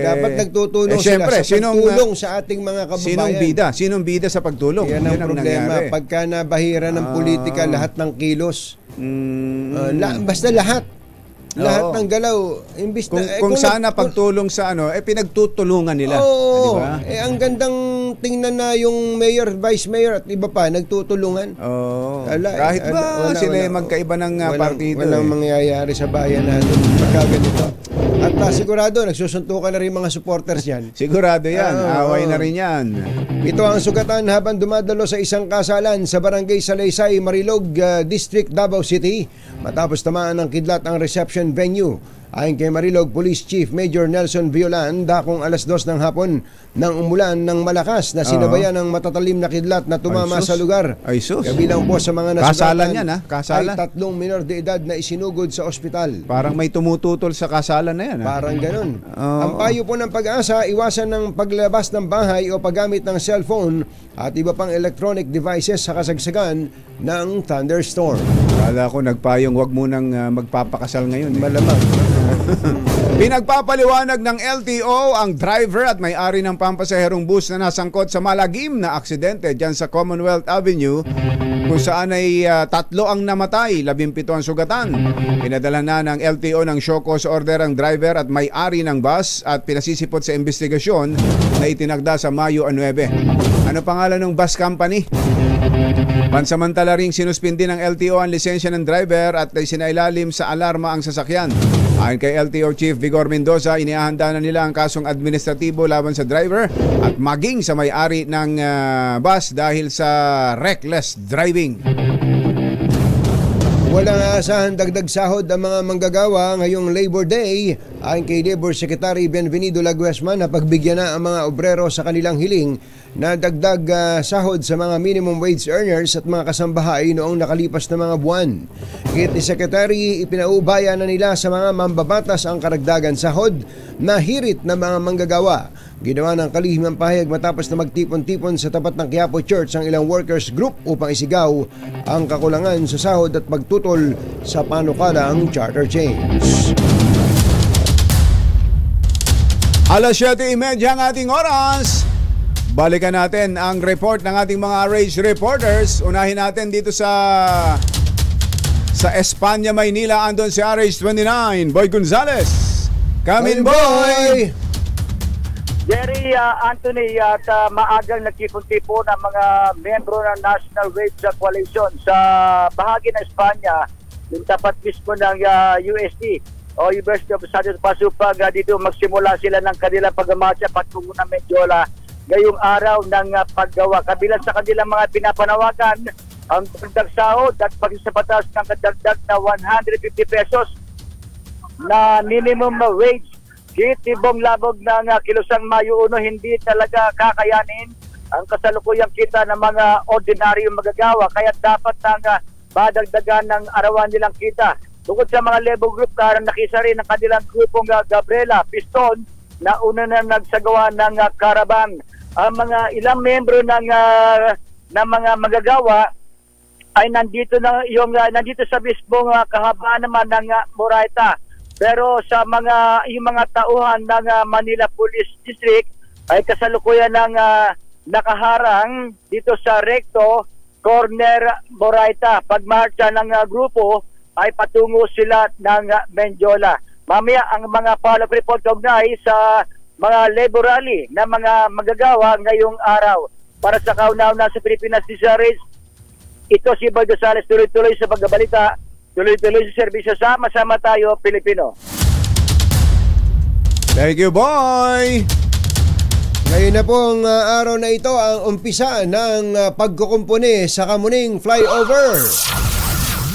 Speaker 1: Dapat nagtutulong
Speaker 3: siyempre,
Speaker 1: sila sa pagtulong sa ating mga kababayan.
Speaker 3: Sinong bida sa pagtulong?
Speaker 1: Yan ang problema.
Speaker 3: Nangyari.
Speaker 1: Pagka nabahira ng politika, lahat ng kilos. Basta lahat. Lahat ng galaw.
Speaker 3: Kung sana pagtulong sa pinagtutulungan nila.
Speaker 1: Oo.
Speaker 3: Diba?
Speaker 1: Ang gandang tingnan na yung mayor, vice mayor at iba pa nagtutulungan.
Speaker 3: Kahit ba sila magkaiba ng partido.
Speaker 1: Walang mangyayari sa bayan natin pagka ganito. At sigurado, nagsusuntukan na rin mga supporters yan.
Speaker 3: Sigurado yan. Away na rin yan.
Speaker 1: Ito ang sugatan habang dumadalo sa isang kasalan sa Barangay Salaysay, Marilog, District, Davao City. Matapos tamaan ng kidlat ang reception venue. Ayon kay Marilog Police Chief Major Nelson Violan, dakong 2:00 ng hapon nang umulan ng malakas na sinabayan ng matatalim na kidlat na tumama sa lugar. Kabilang po sa mga nasugatan ay 3 minor de edad na isinugod sa ospital.
Speaker 3: Parang may tumututol sa kasalan na yan.
Speaker 1: Parang ganun. Ang payo po ng Pag-asa, iwasan ng paglabas ng bahay o paggamit ng cellphone at iba pang electronic devices sa kasagsagan ng thunderstorm.
Speaker 3: Kala ko nagpayong wag munang magpapakasal ngayon.
Speaker 1: Malamang.
Speaker 3: Pinagpapaliwanag ng LTO ang driver at may-ari ng pampasaherong bus na nasangkot sa malagim na aksidente dyan sa Commonwealth Avenue, kung saan ay 3 ang namatay, 17 ang sugatan. Pinadala na ng LTO ng show cause order ang driver at may-ari ng bus at pinasisipot sa investigasyon na itinagda sa Mayo 9. Ano pangalan ng bus company? Pansamantala ring sinuspindi ng LTO ang lisensya ng driver at sinailalim sa alarma ang sasakyan. Ayon kay LTO Chief Vigor Mendoza, inihahanda na nila ang kasong administratibo laban sa driver at maging sa may-ari ng bus dahil sa reckless driving.
Speaker 1: Walang aasahan dagdag sahod ang mga manggagawa ngayong Labor Day. Ayon kay Labor Secretary Bienvenido Laguesma, na pagbigyan na ang mga obrero sa kanilang hiling na dagdag sahod sa mga minimum wage earners at mga kasambahay noong nakalipas na mga buwan. Higit ni Secretary, ipinaubaya na nila sa mga mambabatas ang karagdagan sahod na hirit ng mga manggagawa. Ginawa ng kalihimang pahayag matapos na magtipon-tipon sa tapat ng Quiapo Church ang ilang workers group upang isigaw ang kakulangan sa sahod at pagtutol sa panukalang charter change.
Speaker 3: 7:30 ang ating oras. Balikan natin ang report ng ating mga RH reporters. Unahin natin dito sa Espanya, Maynila. Andon si RH29, Boy Gonzales. Come in, Boy!
Speaker 9: Jerry, Anthony, at maagang nagtipon-tipon ng mga membro ng National Wage Coalition sa bahagi ng Espanya, yung tapat mismo ng UST o University of Santo Tomas, upang dito magsimula sila ng kanilang pagmamarcha patungo ng Mendiola ngayong araw ng paggawa. Kabilang sa kanilang mga pinapanawagan ang dagdag sahod at pagsapatas ng kadagdag na 150 pesos na minimum wage. Kitibong labog ng kilusang Mayo 1, hindi talaga kakayanin ang kasalukuyang kita ng mga ordinaryong magagawa, kaya dapat nang madagdagan ng arawan nilang kita. Bukod sa mga labor group, karang nakisa rin ang kanilang grupong Gabriela Piston na una na nagsagawa ng karaban. Ang mga ilang membro ng mga magagawa ay nandito sa mismong kahabaan naman ng Moraita. Pero sa yung mga tauhan ng Manila Police District ay kasalukuyan ng nakaharang dito sa Recto, Corner, Moraita. Pagmarcha ng grupo ay patungo sila ng Mendiola. Mamaya ang mga follow-up report kaugnay sa mga labor rally na mga magagawa ngayong araw. Para sa kaunaw na sa Pilipinas, ito si Boy Gonzales, tuloy-tuloy sa pagbabalita tuloy-tuloy sa serbisyo. Sama-sama tayo, Pilipino.
Speaker 3: Thank you, boy!
Speaker 1: Ngayon na pong araw na ito ang umpisa ng pagkukumpuni sa Kamuning Flyover.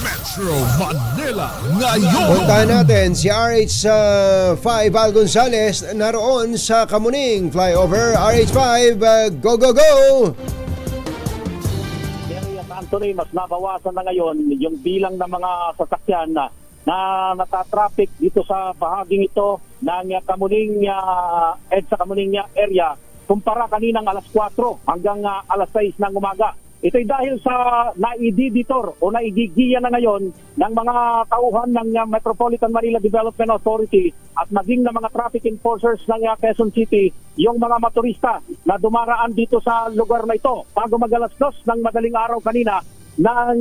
Speaker 2: Metro Manila ngayon.
Speaker 1: Puntahan natin si RH5 Al Gonzales naroon sa Kamuning Flyover. RH5, go, go, go!
Speaker 10: Anthony, mas nabawasan na ngayon yung bilang ng mga sasakyan na natatraffic dito sa bahaging ito ng Kamuning EDSA Kamuning area kumpara kaninang alas 4 hanggang alas 6 ng umaga. Ito'y dahil sa naididitor o naigigiya na ngayon ng mga tauhan ng Metropolitan Manila Development Authority at maging ng mga traffic enforcers ng Quezon City yung mga motorista na dumaraan dito sa lugar na ito bago mag-alas 2 ng madaling araw kanina nang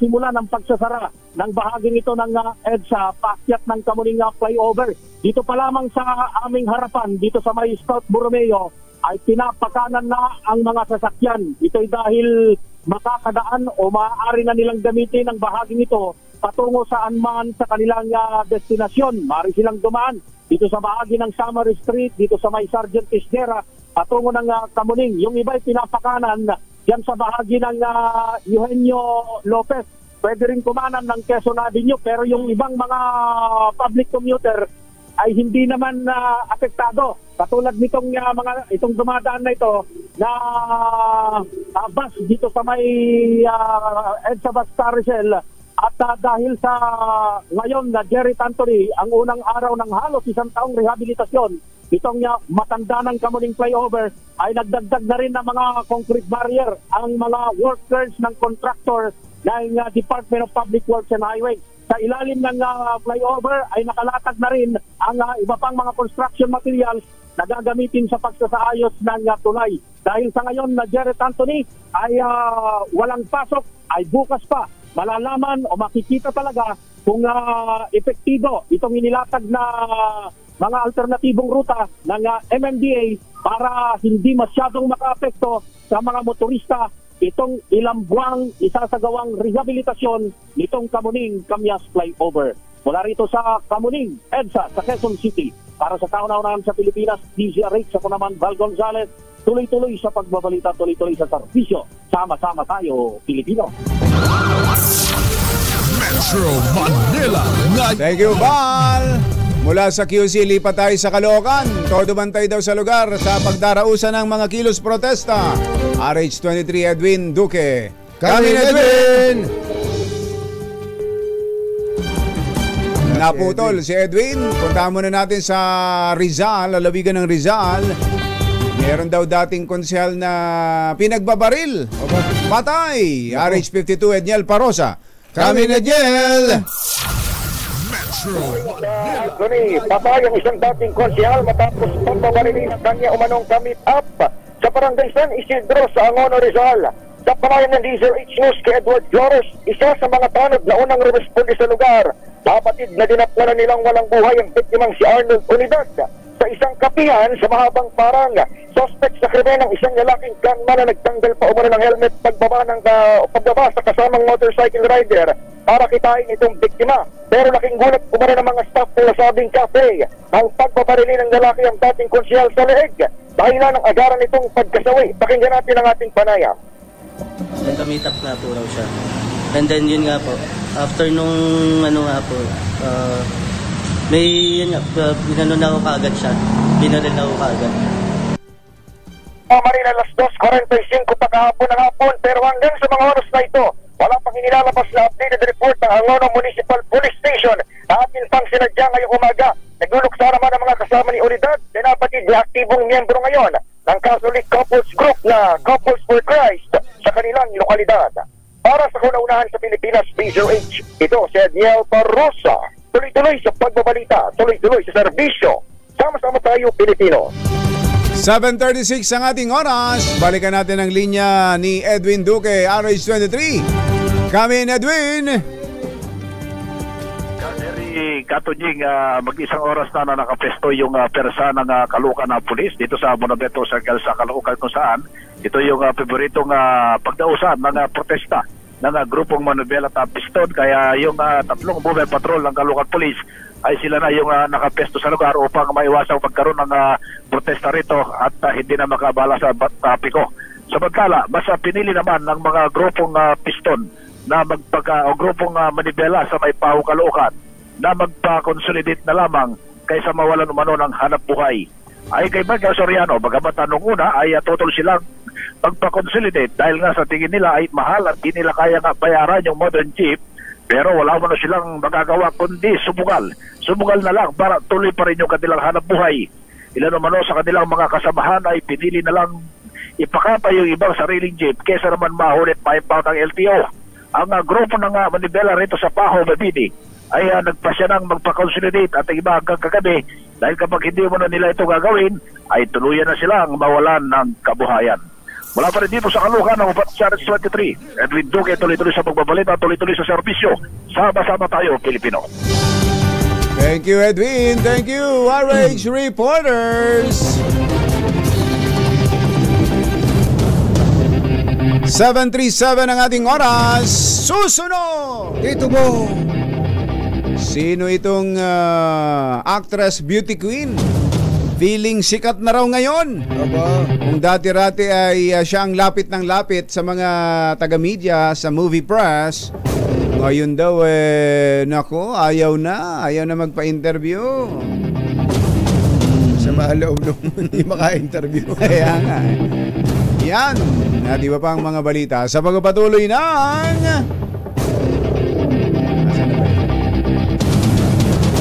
Speaker 10: simula ng pagsasara ng bahaging ito ng EDSA paakyat ng Kamuning Flyover. Dito pa lamang sa aming harapan dito sa may Scout Borromeo ay pinapakanan na ang mga sasakyan. Ito'y dahil makakadaan o maaari na nilang gamitin ang bahaging ito patungo saan man sa kanilang destinasyon. Maaari silang dumaan dito sa bahagi ng Summer Street, dito sa may Sergeant Isdera, patungo ng Kamuning. Yung iba'y pinapakanan diyan sa bahagi ng Eugenio Lopez. Pwede rin kumanan ng Quezon Avenue, pero yung ibang mga public commuter ay hindi naman apektado. Katulad nitong itong dumadaan na ito na bus dito sa may EDSA Bus Carousel. At dahil sa ngayon na Jerry Anthony, ang unang araw ng halos isang taong rehabilitasyon, itong matanda ng Kamuning Flyover ay nagdagdag na rin ng mga concrete barrier ang mga workers ng contractor ng Department of Public Works and Highways. Sa ilalim ng flyover ay nakalatag na rin ang iba pang mga construction materials na gagamitin sa pagsasaayos ng tulay. Dahil sa ngayon na Jerry Anthony ay walang pasok, ay bukas pa malalaman o makikita talaga kung epektibo itong inilatag na mga alternatibong ruta ng MMDA para hindi masyadong makaapekto sa mga motorista itong ilang buwang isasagawang rehabilitasyon nitong Kamuning Kamyas Flyover. Mula rito sa Kamuning, EDSA sa Quezon City, para sa kauna-unahan sa Pilipinas, DZRH, ako naman Val Gonzales, tuloy-tuloy sa pagbabalita, tuloy-tuloy sa serbisyo. Sama-sama tayo, Pilipino.
Speaker 2: Metro Manila ngayon.
Speaker 3: Thank you, Val! Mula sa QC, lipat tayo sa Caloocan. Todo bantay daw sa lugar sa pagdarausan ng mga kilos protesta. RH23 Edwin Duque.
Speaker 1: Kami Edwin!
Speaker 3: Naputol si Edwin. Punta muna natin sa Rizal, lalawigan ng Rizal. Meron daw dating konsehal na pinagbabaril. Patay! RH52 Edniel Parosa. Kami Edniel!
Speaker 11: Anthony, patay ang isang dating konsehal matapos pagbabarilin ng kanya umanong kamit up sa Barangay San Isidro sa Angono, Rizal. Sa panayan ng DZRH News kay Edward Flores, isa sa mga tanod na unang rumisponde sa lugar. Kapatid na dinapla nilang walang buhay ang biktimang si Arnold Unidad sa isang kapihan sa mahabang parang. Suspect sa krimen ng isang lalaking gunman na nagtanggal pa umano ng helmet pagbaba sa kasamang motorcycle rider para kitain itong biktima. Pero laking gulat umano ng mga staff ng nasabing cafe ang pagbabarili ng lalaki ang dating konsyal sa leeg. Dahilan ng agaran itong pagkasawi. Pakinggan natin ang ating panayam.
Speaker 12: Nagkamitap nga po raw siya. And then yun nga po, after nung may yun nga, binano na ako kaagad siya. Binaril na ako kaagad.
Speaker 11: Marina alas 2:45 pagkahapon ng hapon, pero hanggang sa mga oras na ito, wala pang inilalabas na updated report ng Angono Municipal Police Station na atin pang sinadya ngayong umaga. Nagluluksa naman ang mga kasama ni Unidad, pinapatid na aktibong miyembro ngayon ng Catholic Couples Group na Couples for Christ sa kanilang lokalidad. Para sa kauna-unahan sa Pilipinas, DZRH, ito si Edniel Parosa. Tuloy-tuloy sa pagbabalita, tuloy-tuloy sa serbisyo. Sama-sama tayo, Pilipino.
Speaker 3: 7:36 ang ating oras. Balikan natin ang linya ni Edwin Duque, RH23. Kami Edwin.
Speaker 13: Kasi Katunying, mag-isang oras na nakapesto yung persa ng Caloocan na pulis dito sa Monumento Circle sa Caloocan kung saan ito yung paboritong pagdausan ng protesta ng grupong Manubela at Piston. Kaya yung tatlong mobile patrol ng Caloocan Police ay sila na yung nakapesto sa lugar upang maiwasang pagkaroon ng protesta rito at hindi na makabala sa trapiko. Samantala, mas pinili naman ng mga grupong Piston na o grupong Manibela sa may Paho, Caloocan na magpa-consolidate na lamang kaysa mawalan umano ng hanap buhay. Ay kay Bagay Soriano, bagamat anong una ay tutol silang magpa-consolidate dahil nga sa tingin nila ay mahal at di nila kaya nga bayaran yung modern jeep, pero wala man silang magagawa kundi subugal na lang para tuloy pa rin yung kanilang hanap buhay. Ilan naman sa kanilang mga kasamahan ay pinili na lang ipakapa yung ibang sariling jeep kaysa naman mahulit pa-impound ang LTO. Ang grupo ng Manibela rito sa Paho, Mabini ay nagpasya ng magpa-consolidate at iba hanggang kagabi dahil kapag hindi mo na nila ito gagawin ay tuluyan na silang mawalan ng kabuhayan. Mula pa rin dito sa Caloocan ng Channel 23, Edwin Duque, tuloy-tuloy sa pagbabalita, tuloy-tuloy sa serbisyo. Sama-sama tayo, Pilipino.
Speaker 3: Thank you, Edwin. Thank you, RH Reporters. 7:37 ang ating oras. Susunod!
Speaker 1: Dito mo!
Speaker 3: Sino itong actress beauty queen? Feeling sikat na raw ngayon. Kung dati-rati ay siya ang lapit ng lapit sa mga taga-media sa movie press, ngayon daw nako, ayaw na magpa-interview.
Speaker 1: Sa mahaloob nung hindi maka-interview.
Speaker 3: Kaya nga. Yan. At iba pa ang mga balita sa pagpapatuloy ng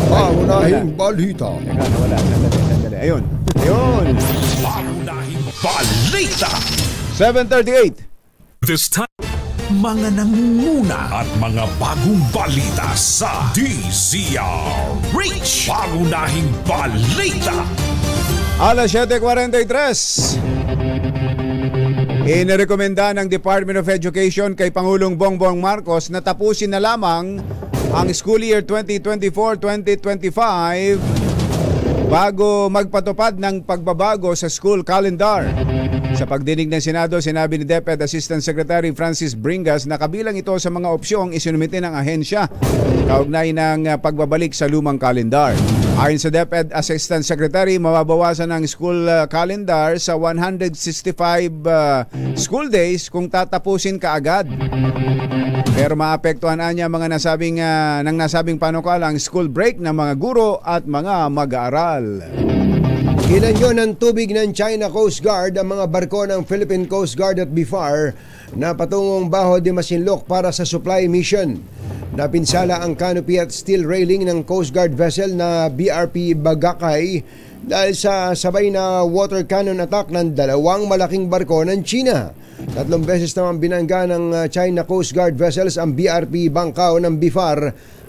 Speaker 1: Pangunahing balita.
Speaker 3: Teka, nawala. Sandali. Ayun.
Speaker 2: Pangunahing balita.
Speaker 3: 7:38.
Speaker 2: This time, mga nangunguna at mga bagong balita sa DZRH. Pangunahing balita.
Speaker 3: Alas 7:43. Inirekomenda ng Department of Education kay Pangulong Bongbong Marcos na tapusin na lamang ang school year 2024-2025 bago magpatupad ng pagbabago sa school calendar. Sa pagdinig ng Senado, sinabi ni DepEd Assistant Secretary Francis Bringas na kabilang ito sa mga opsyong isinumite ng ahensya kaugnay ng pagbabalik sa lumang kalendar. Ayon sa DepEd Assistant Secretary, mababawasan ang school calendar sa 165 school days kung tatapusin kaagad. Pero maapektuhan niya mga nasabing panukala ang school break ng mga guro at mga mag-aaral.
Speaker 1: Ginanyo ng tubig ng China Coast Guard ang mga barko ng Philippine Coast Guard at BIFAR na patungong Baho de Masinloc para sa supply mission. Napinsala ang canopy at steel railing ng Coast Guard vessel na BRP Bagakay dahil sa sabay na water cannon attack ng dalawang malaking barko ng China. 3 beses naman binangga ng China Coast Guard vessels ang BRP Bangkao ng BIFAR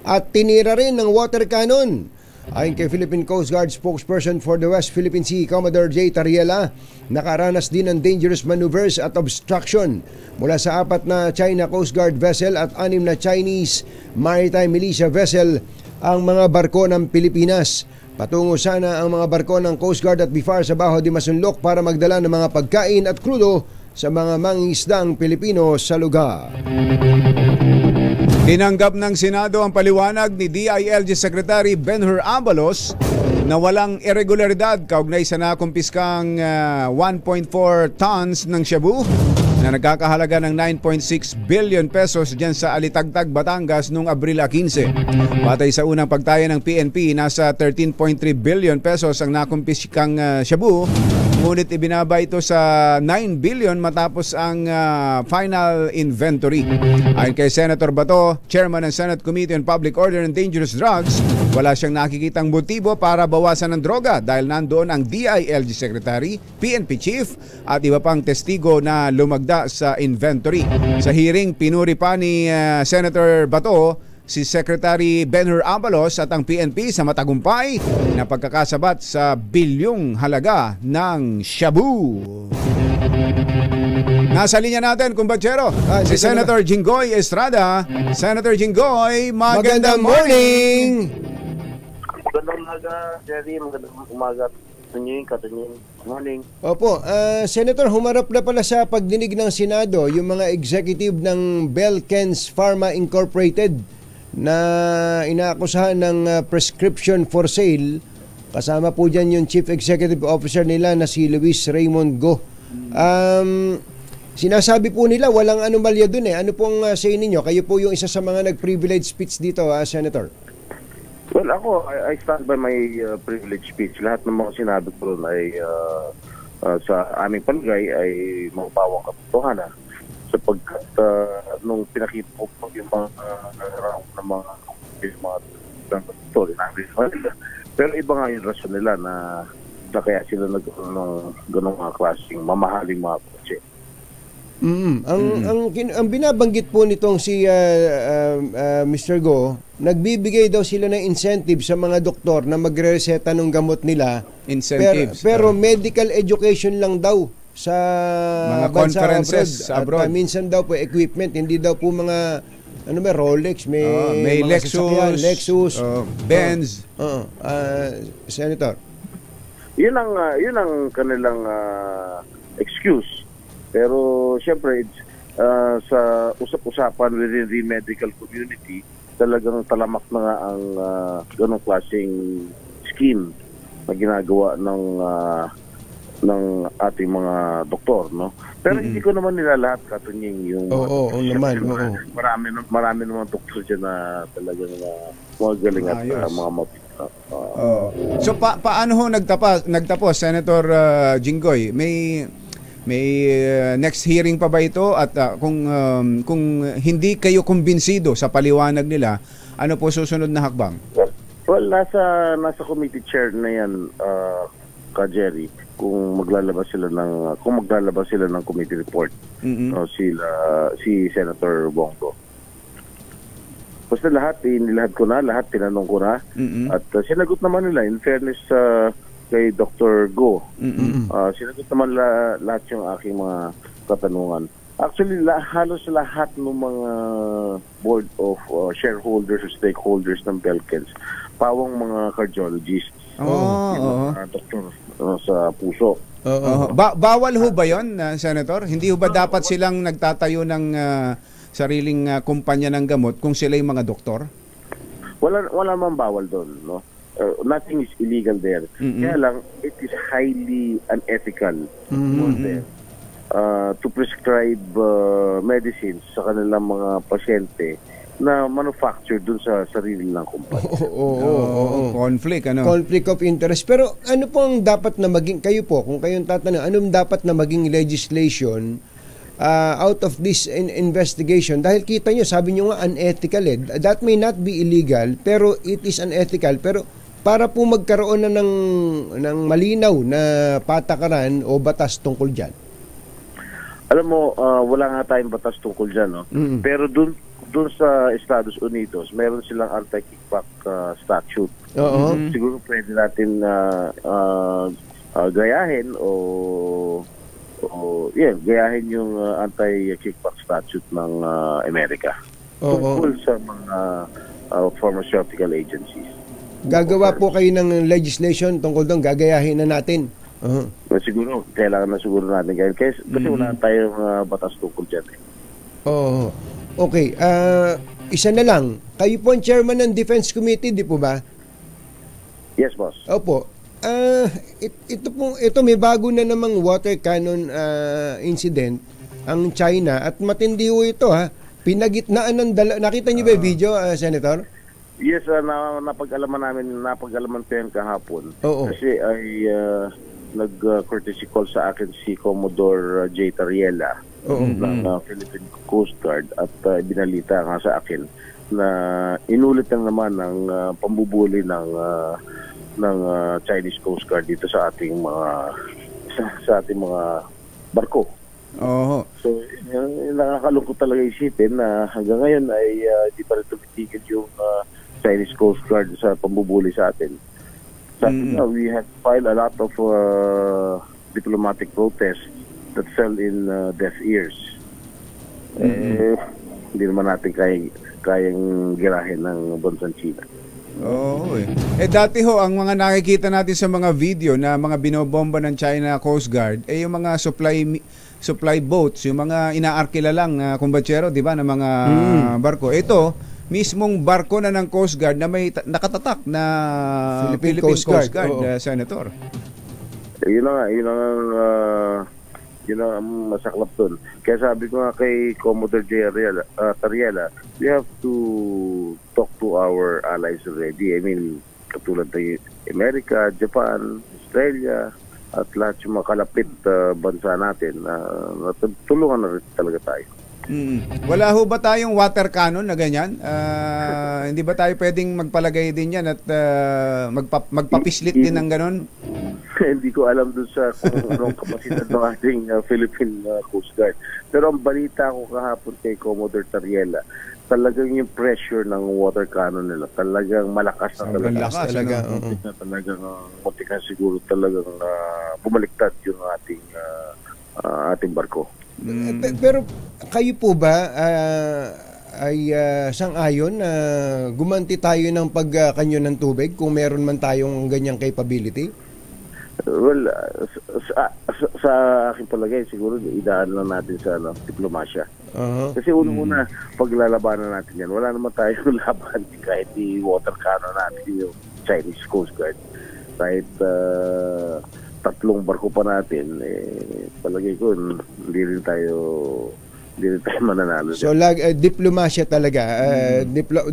Speaker 1: at tinira rin ng water cannon. Ayon kay Philippine Coast Guard spokesperson for the West Philippine Sea, Commodore J. Tariela, nakaranas din ng dangerous maneuvers at obstruction mula sa 4 na China Coast Guard vessel at 6 na Chinese Maritime Militia vessel ang mga barko ng Pilipinas. Patungo sana ang mga barko ng Coast Guard at BIFAR sa Baho de Masinloc para magdala ng mga pagkain at krudo sa mga mangingisdang Pilipino sa lugar.
Speaker 3: Tinanggap ng Senado ang paliwanag ni DILG Secretary Benhur Abalos na walang irregularidad kaugnay sa nakumpiskang 1.4 tons ng shabu na nagkakahalaga ng 9.6 billion pesos dyan sa Alitagtag, Batangas noong Abril 15. Batay sa unang pagtaya ng PNP, nasa 13.3 billion pesos ang nakumpiskang shabu, ngunit ibinaba ito sa 9 billion matapos ang final inventory. Ayon kay Senator Bato, Chairman ng Senate Committee on Public Order and Dangerous Drugs, wala siyang nakikitang motibo para bawasan ng droga dahil nandoon ang DILG Secretary, PNP Chief at iba pang testigo na lumagda sa inventory. Sa hearing, pinuri pa ni Senator Bato si Secretary Benhur Abalos at ang PNP sa matagumpay na pagkakasabat sa bilyong halaga ng shabu. Nasa linya natin, kumbachero, si Senator Jinggoy Estrada. Senator Jinggoy, magandang morning!
Speaker 14: Magandang umaga, Jerry. Magandang umaga. Katunying. Morning.
Speaker 1: Opo, Senator, humarap na pala sa pagdinig ng Senado yung mga executive ng Belkens Pharma Incorporated na inaakusahan ng prescription for sale. Kasama po dyan yung Chief Executive Officer nila na si Luis Raymond Go. Sinasabi po nila walang anomalya dun eh. Ano pong say ninyo? Kayo po yung isa sa mga nag-privilege speech dito, Senator.
Speaker 14: Well, ako, I stand by my privilege speech. Lahat ng mga sinabi ko ron ay sa aming palagay ay mapawang katotohanan. Sapagkat nung pinakita ko po yung mga doktor, pero iba nga yung rason nila na kaya sila nagkaroon ng ganong mga klaseng mamahaling mga kotse.
Speaker 1: Ang binabanggit po nitong si Mr. Go, nagbibigay daw sila ng incentive sa mga doktor na magre-reseta ng gamot nila.
Speaker 3: Incentives.
Speaker 1: Pero medical education lang daw sa
Speaker 3: mga conferences abroad.
Speaker 1: At minsan daw po equipment, hindi daw po mga Rolex,
Speaker 3: may Lexus, Benz.
Speaker 1: Senator.
Speaker 14: Yun ang kanilang excuse. Pero siyempre sa usap-usapan within the medical community, talagang talamak na nga ang ganong klaseng scheme na ginagawa ng ating mga doktor, no? Pero hindi ko naman nila lahat katunying yung marami naman doktor dyan na talagang magaling at mga
Speaker 3: So paano ho nagtapos Senator Jinggoy? May next hearing pa ba ito at kung hindi kayo kumbinsido sa paliwanag nila, ano po susunod na hakbang?
Speaker 14: Well, nasa committee chair na yan, Jerry, kung maglalabas sila ng committee report. Si Senator Bongo. Basta lahat inilahad ko na, lahat tinanong ko na at sinagot naman nila in fairness kay Dr. Go. Sinagot naman lahat yung aking mga katanungan. Actually, halos lahat ng mga board of shareholders or stakeholders ng Belkens, pawang mga cardiologists, mga doktor sa puso.
Speaker 3: Bawal ho ba yun, Senator? Hindi ho ba dapat silang nagtatayo ng sariling kumpanya ng gamot kung sila yung mga doktor?
Speaker 14: Wala man bawal doon, no? Nothing is illegal there. Kaya lang, it is highly unethical for them to prescribe medicines sa kanilang mga pasyente na manufacture dun sa sarili ng kumpanya.
Speaker 1: Conflict of interest. Pero ano po ang dapat na maging, kayo po, kung kayong tatanong, anong dapat na maging legislation out of this investigation? Dahil kita nyo, sabi nyo nga unethical that may not be illegal, pero it is unethical. Pero para po magkaroon na ng malinaw na patakaran o batas tungkol dyan.
Speaker 14: Alam mo, wala nga tayong batas tungkol dyan, no? Pero dun sa Estados Unidos, meron silang anti-kickback statute. Siguro pwede natin gayahin gayahin yung anti-kickback statute ng Amerika. Tungkol sa mga pharmaceutical agencies.
Speaker 1: Gagawa po kayo ng legislation tungkol doon, gagayahin na natin.
Speaker 14: Siguro, kailangan na siguro natin gawin. Kasi wala tayong batas tungkol dyan.
Speaker 1: Okay, isa na lang. Kayo po ang chairman ng Defense Committee, di po ba?
Speaker 14: Yes, boss.
Speaker 1: Opo. Ito may bago na namang water cannon incident ang China at matindi ho ito pinagitnaan ng nakita niyo ba yung video, Senator?
Speaker 14: Yes, napag-alaman ko yan kahapon. Kasi ay nag-courtesy call sa akin si Commodore J. Tariela ng Philippine Coast Guard at binalita nga sa akin na inulit lang naman ng pambubuli ng Chinese Coast Guard dito sa ating mga barko. So, nakakalungkot talaga isipin na hanggang ngayon ay di pa rin tumitigil yung Chinese Coast Guard sa pambubuli sa atin. We had filed a lot of diplomatic protests that fell in deaf ears. Hindi naman natin kayang girahin ng bansang China.
Speaker 3: Oo dati ho, ang mga nakikita natin sa mga video na mga binobomba ng China Coast Guard, yung mga supply boats, yung mga inaarkila lang kumbatsero, di ba, ng mga barko. Ito, mismong barko na ng Coast Guard na may nakatatak na Philippine Coast Guard, Senator.
Speaker 14: Yun ang masaklap dun. Kaya sabi ko nga kay Commodore Tariela, we have to talk to our allies already. I mean, katulad tayo Amerika, Japan, Australia, at lahat yung mga kalapit bansa natin. Tulungan na rin talaga tayo.
Speaker 3: Wala ho ba tayong water cannon na ganyan? Hindi ba tayo pwedeng magpalagay din yan at magpapislit din ng ganon?
Speaker 14: Hindi ko alam dun sa kung anong kapasidad ng ating Philippine Coast Guard. Pero ang balita ko kahapon kay Commodore Tariela, talagang yung pressure ng water cannon nila, talagang malakas na talaga. Talagang muntik na siguro talagang bumaliktad yung ating barko.
Speaker 1: Pero kayo po ba ay sang-ayon na gumanti tayo ng pagkanyo ng tubig kung meron man tayong ganyang capability?
Speaker 14: Well, sa aking palagay, siguro idaan lang natin sa diplomasya. Kasi unang-una, paglalabanan natin yan, wala naman tayong laban kahit i-water cannon natin yung Chinese Coast Guard. Kahit 3 barko pa natin, palagay ko, hindi rin tayo mananalo.
Speaker 1: So diplomasya talaga,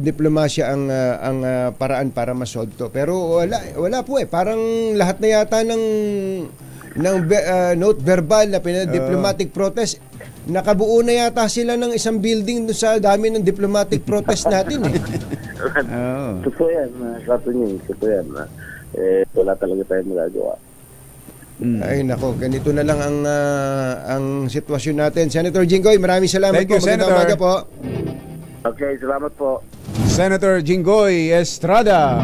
Speaker 1: diplomasya ang paraan para ma-solve to. Pero wala po parang lahat na yata ng note verbal na diplomatic protest, nakabuo na yata sila ng isang building sa dami ng diplomatic protest natin
Speaker 14: Totoo yan, katunying, totoo yan. Wala talaga tayong magagawa.
Speaker 1: Ay nako, ganito na lang ang sitwasyon natin. Senator Jinggoy, maraming salamat.
Speaker 3: Thank you,
Speaker 1: Magandang umaga po.
Speaker 14: Okay, salamat po.
Speaker 3: Senator Jinggoy Estrada.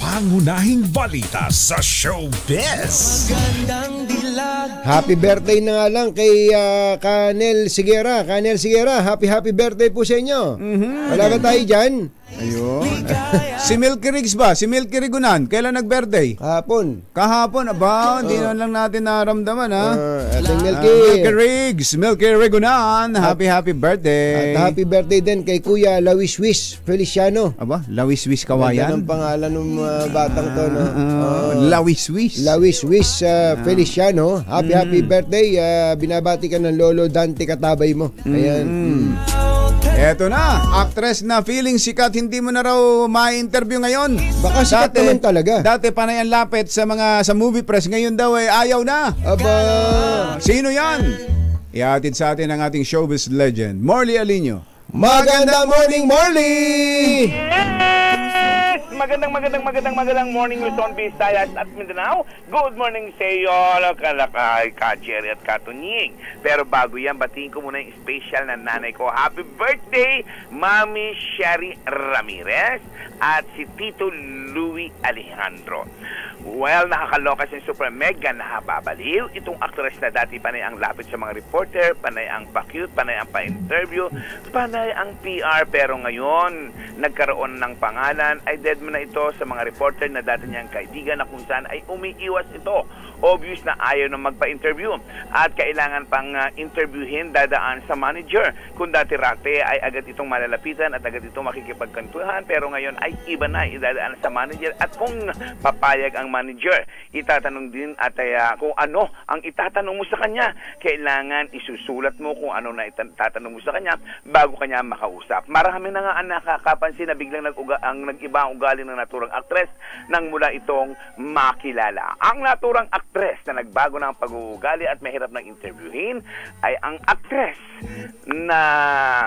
Speaker 2: Pangunahing balita sa showbiz.
Speaker 1: Happy birthday na nga lang kay Canel Sigera. Canel Sigera, happy birthday po sa inyo. Wala ba tayo dyan?
Speaker 3: Ayun. Si Milky Riggs ba? Si Milky Rigunan, kailan nag-birthday? Kahapon, aba, hindi lang natin naramdaman
Speaker 1: Ating Milky
Speaker 3: Rigunan, happy birthday.
Speaker 1: At happy birthday din kay Kuya Lawiswis Feliciano.
Speaker 3: Aba, Lawiswis Kawayan?
Speaker 1: Ganda ng pangalan ng batang to, no?
Speaker 3: Lawiswis
Speaker 1: Feliciano. Happy birthday. Binabati ka ng Lolo Dante Katabay mo. Ayan.
Speaker 3: Eto na, actress na feeling sikat, hindi mo na raw ma-interview ngayon.
Speaker 1: Baka sikat naman talaga.
Speaker 3: Dati panay ang lapit sa movie press, ngayon daw ayaw na.
Speaker 1: Aba,
Speaker 3: sino yan? Ihatid sa atin ang ating showbiz legend, Morley Alinio.
Speaker 1: Magandang morning, Morley!
Speaker 15: Yes! Magandang morning, Luzon, Visayas at Mindanao. Good morning sa iyo, Kalakay, Jerry at Katunying. Pero bago yan, batiin ko muna yung special na nanay ko. Happy birthday, Mami Sherry Ramirez at si Tito Louie Alejandro. Well, nakakaloka si Super Mega nakababaliw. Itong actress na dati panay ang lapit sa mga reporter, panay ang pa-cute, panay ang pa-interview, panay ang PR. Pero ngayon, nagkaroon ng pangalan, ay dead mo na ito sa mga reporter na dati niyang kaibigan na kung saan ay umiiwas ito. Obvious na ayaw na magpa-interview at kailangan pang interviewin, dadaan sa manager. Kung dati-rate ay agad itong malalapitan at agad itong makikipagkantuhan, pero ngayon ay iba na, idadaan sa manager. At kung papayag ang manager, itatanong din at kung ano ang itatanong mo sa kanya. Kailangan isusulat mo kung ano na itatanong mo sa kanya bago kanya makausap. Marami na nga ang nakakapansin na biglang nag-iba ang ugali ng naturang actress nang mula itong makilala. Ang naturang actress na nagbago ng pag-uugali at mahirap ng interviewin ay ang actress na...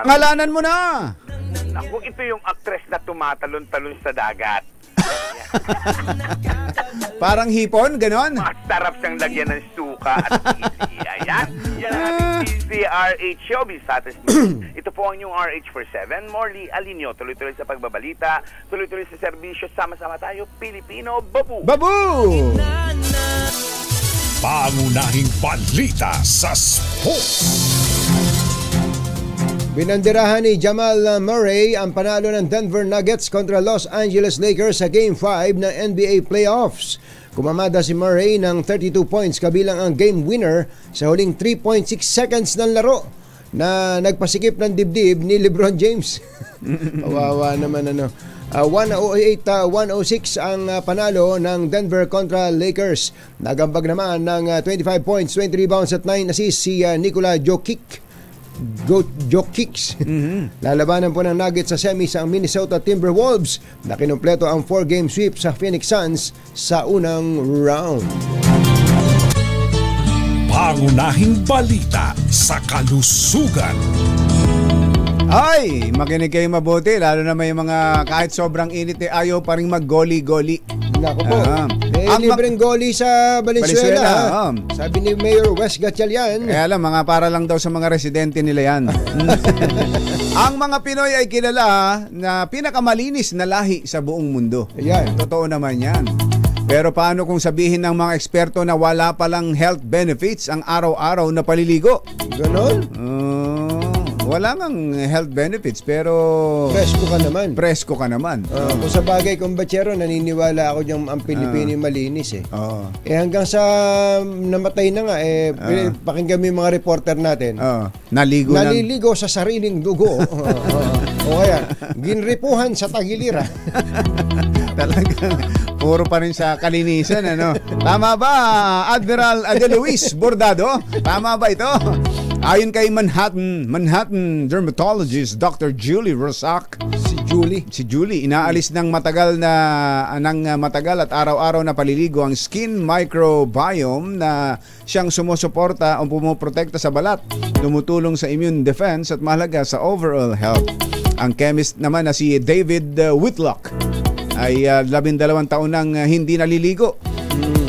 Speaker 3: Ngalanan mo na!
Speaker 15: Naku, ito yung actress na tumatalon-talon sa dagat.
Speaker 3: Parang hipon, ganon?
Speaker 15: Masarap siyang lagyan ng suka at sili. Ayan. Yan ang ating DZRH Showbiz Status News. Ito po ang inyong RH47. Morley Alinio. Tuloy-tuloy sa pagbabalita. Tuloy-tuloy sa serbisyo. Sama-sama tayo. Pilipino. Babu!
Speaker 3: Babu!
Speaker 2: Pangunahing balita sa sports.
Speaker 1: Binandirahan ni Jamal Murray ang panalo ng Denver Nuggets kontra Los Angeles Lakers sa Game 5 ng NBA Playoffs. Kumamada si Murray ng 32 points kabilang ang game winner sa huling 3.6 seconds ng laro na nagpasikip ng dibdib ni LeBron James. Kawawa naman 108-106 ang panalo ng Denver kontra Lakers. Nagambag naman ng 25 points, 20 rebounds at 9 assists si Nikola Jokic. Lalabanan po ng Nuggets sa semis ang Minnesota Timberwolves na kinumpleto ang 4-game sweep sa Phoenix Suns sa unang round.
Speaker 2: Pangunahing balita sa kalusugan.
Speaker 3: Ay, makinig kayo mabuti, lalo na may mga kahit sobrang init ayaw pa rin mag-goli-goli.
Speaker 1: Naku po. Libreng goli sa Valenzuela. Sabi ni Mayor Wes Gatchalian.
Speaker 3: Kaya lang, mga para lang daw sa mga residente nila yan. Ang mga Pinoy ay kilala na pinakamalinis na lahi sa buong mundo.
Speaker 1: Ayan.
Speaker 3: Totoo naman yan. Pero paano kung sabihin ng mga eksperto na wala palang health benefits ang araw-araw na paliligo?
Speaker 1: Ganon?
Speaker 3: Wala ngang health benefits pero
Speaker 1: presko ka naman.
Speaker 3: Presko ka naman.
Speaker 1: Kung sa bagay kong batsero, naniniwala ako diyang ang Pilipino malinis eh. Hanggang sa namatay na nga pakinggan mo yung mga reporter natin. Naliligo sa sariling dugo. O kaya, ginripuhan sa tagiliran.
Speaker 3: Talagang puro pa rin sa kalinisan, ano? Tama ba, Admiral Adeluis Bordado? Tama ba ito? Ayon kay Manhattan dermatologist Dr. Julie Rosak, si Julie inaalis ng matagal at araw-araw na paliligo ang skin microbiome na siyang sumusuporta o pumuprotekta sa balat, tumutulong sa immune defense at mahalaga sa overall health. Ang chemist naman na si David Whitlock ay 12 taon nang hindi naliligo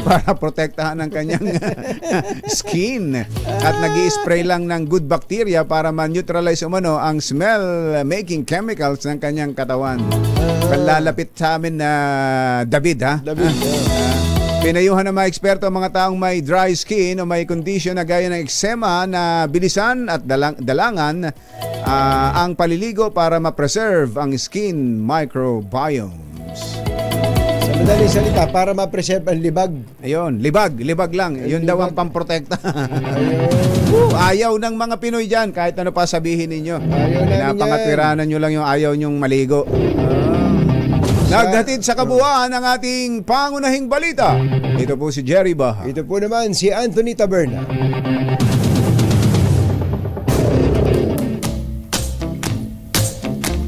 Speaker 3: para protektahan ang kanyang skin at nag-i-spray lang ng good bacteria para ma-neutralize umano ang smell-making chemicals ng kanyang katawan. Panlalapit sa amin na David, ha? Pinayuhan ng mga eksperto ang mga taong may dry skin o may condition na gaya ng eczema na bilisan at dalangan ang paliligo para ma-preserve ang skin microbiomes.
Speaker 1: Madaling salita, para ma-preserve ang libag.
Speaker 3: Ayun, libag lang. Yun daw ang pamprotekta. Ayaw ng mga Pinoy dyan, kahit ano pa sabihin ninyo. Pinapangatwiranan nyo lang yung ayaw nyong maligo. Naghatid sa kabuuan ang ating pangunahing balita. Ito po si Jerry Baha.
Speaker 1: Ito po naman si Anthony Taberna.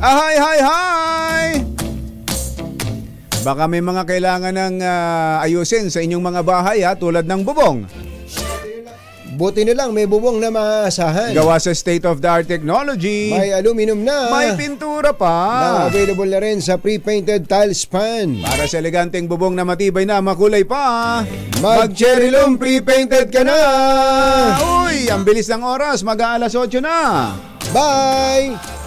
Speaker 3: Hi! Baka may mga kailangan ng ayusin sa inyong mga bahay, ha, tulad ng bubong.
Speaker 1: Buti na lang may bubong na maasahan.
Speaker 3: Gawa sa state-of-the-art technology.
Speaker 1: May aluminum na.
Speaker 3: May pintura pa.
Speaker 1: Na available na rin sa pre-painted tile span.
Speaker 3: Para sa eleganteng bubong na matibay na makulay pa.
Speaker 1: Mag-Cherylum pre-painted ka na.
Speaker 3: Uy, ang bilis ng oras. Mag-aalas 8 na.
Speaker 1: Bye!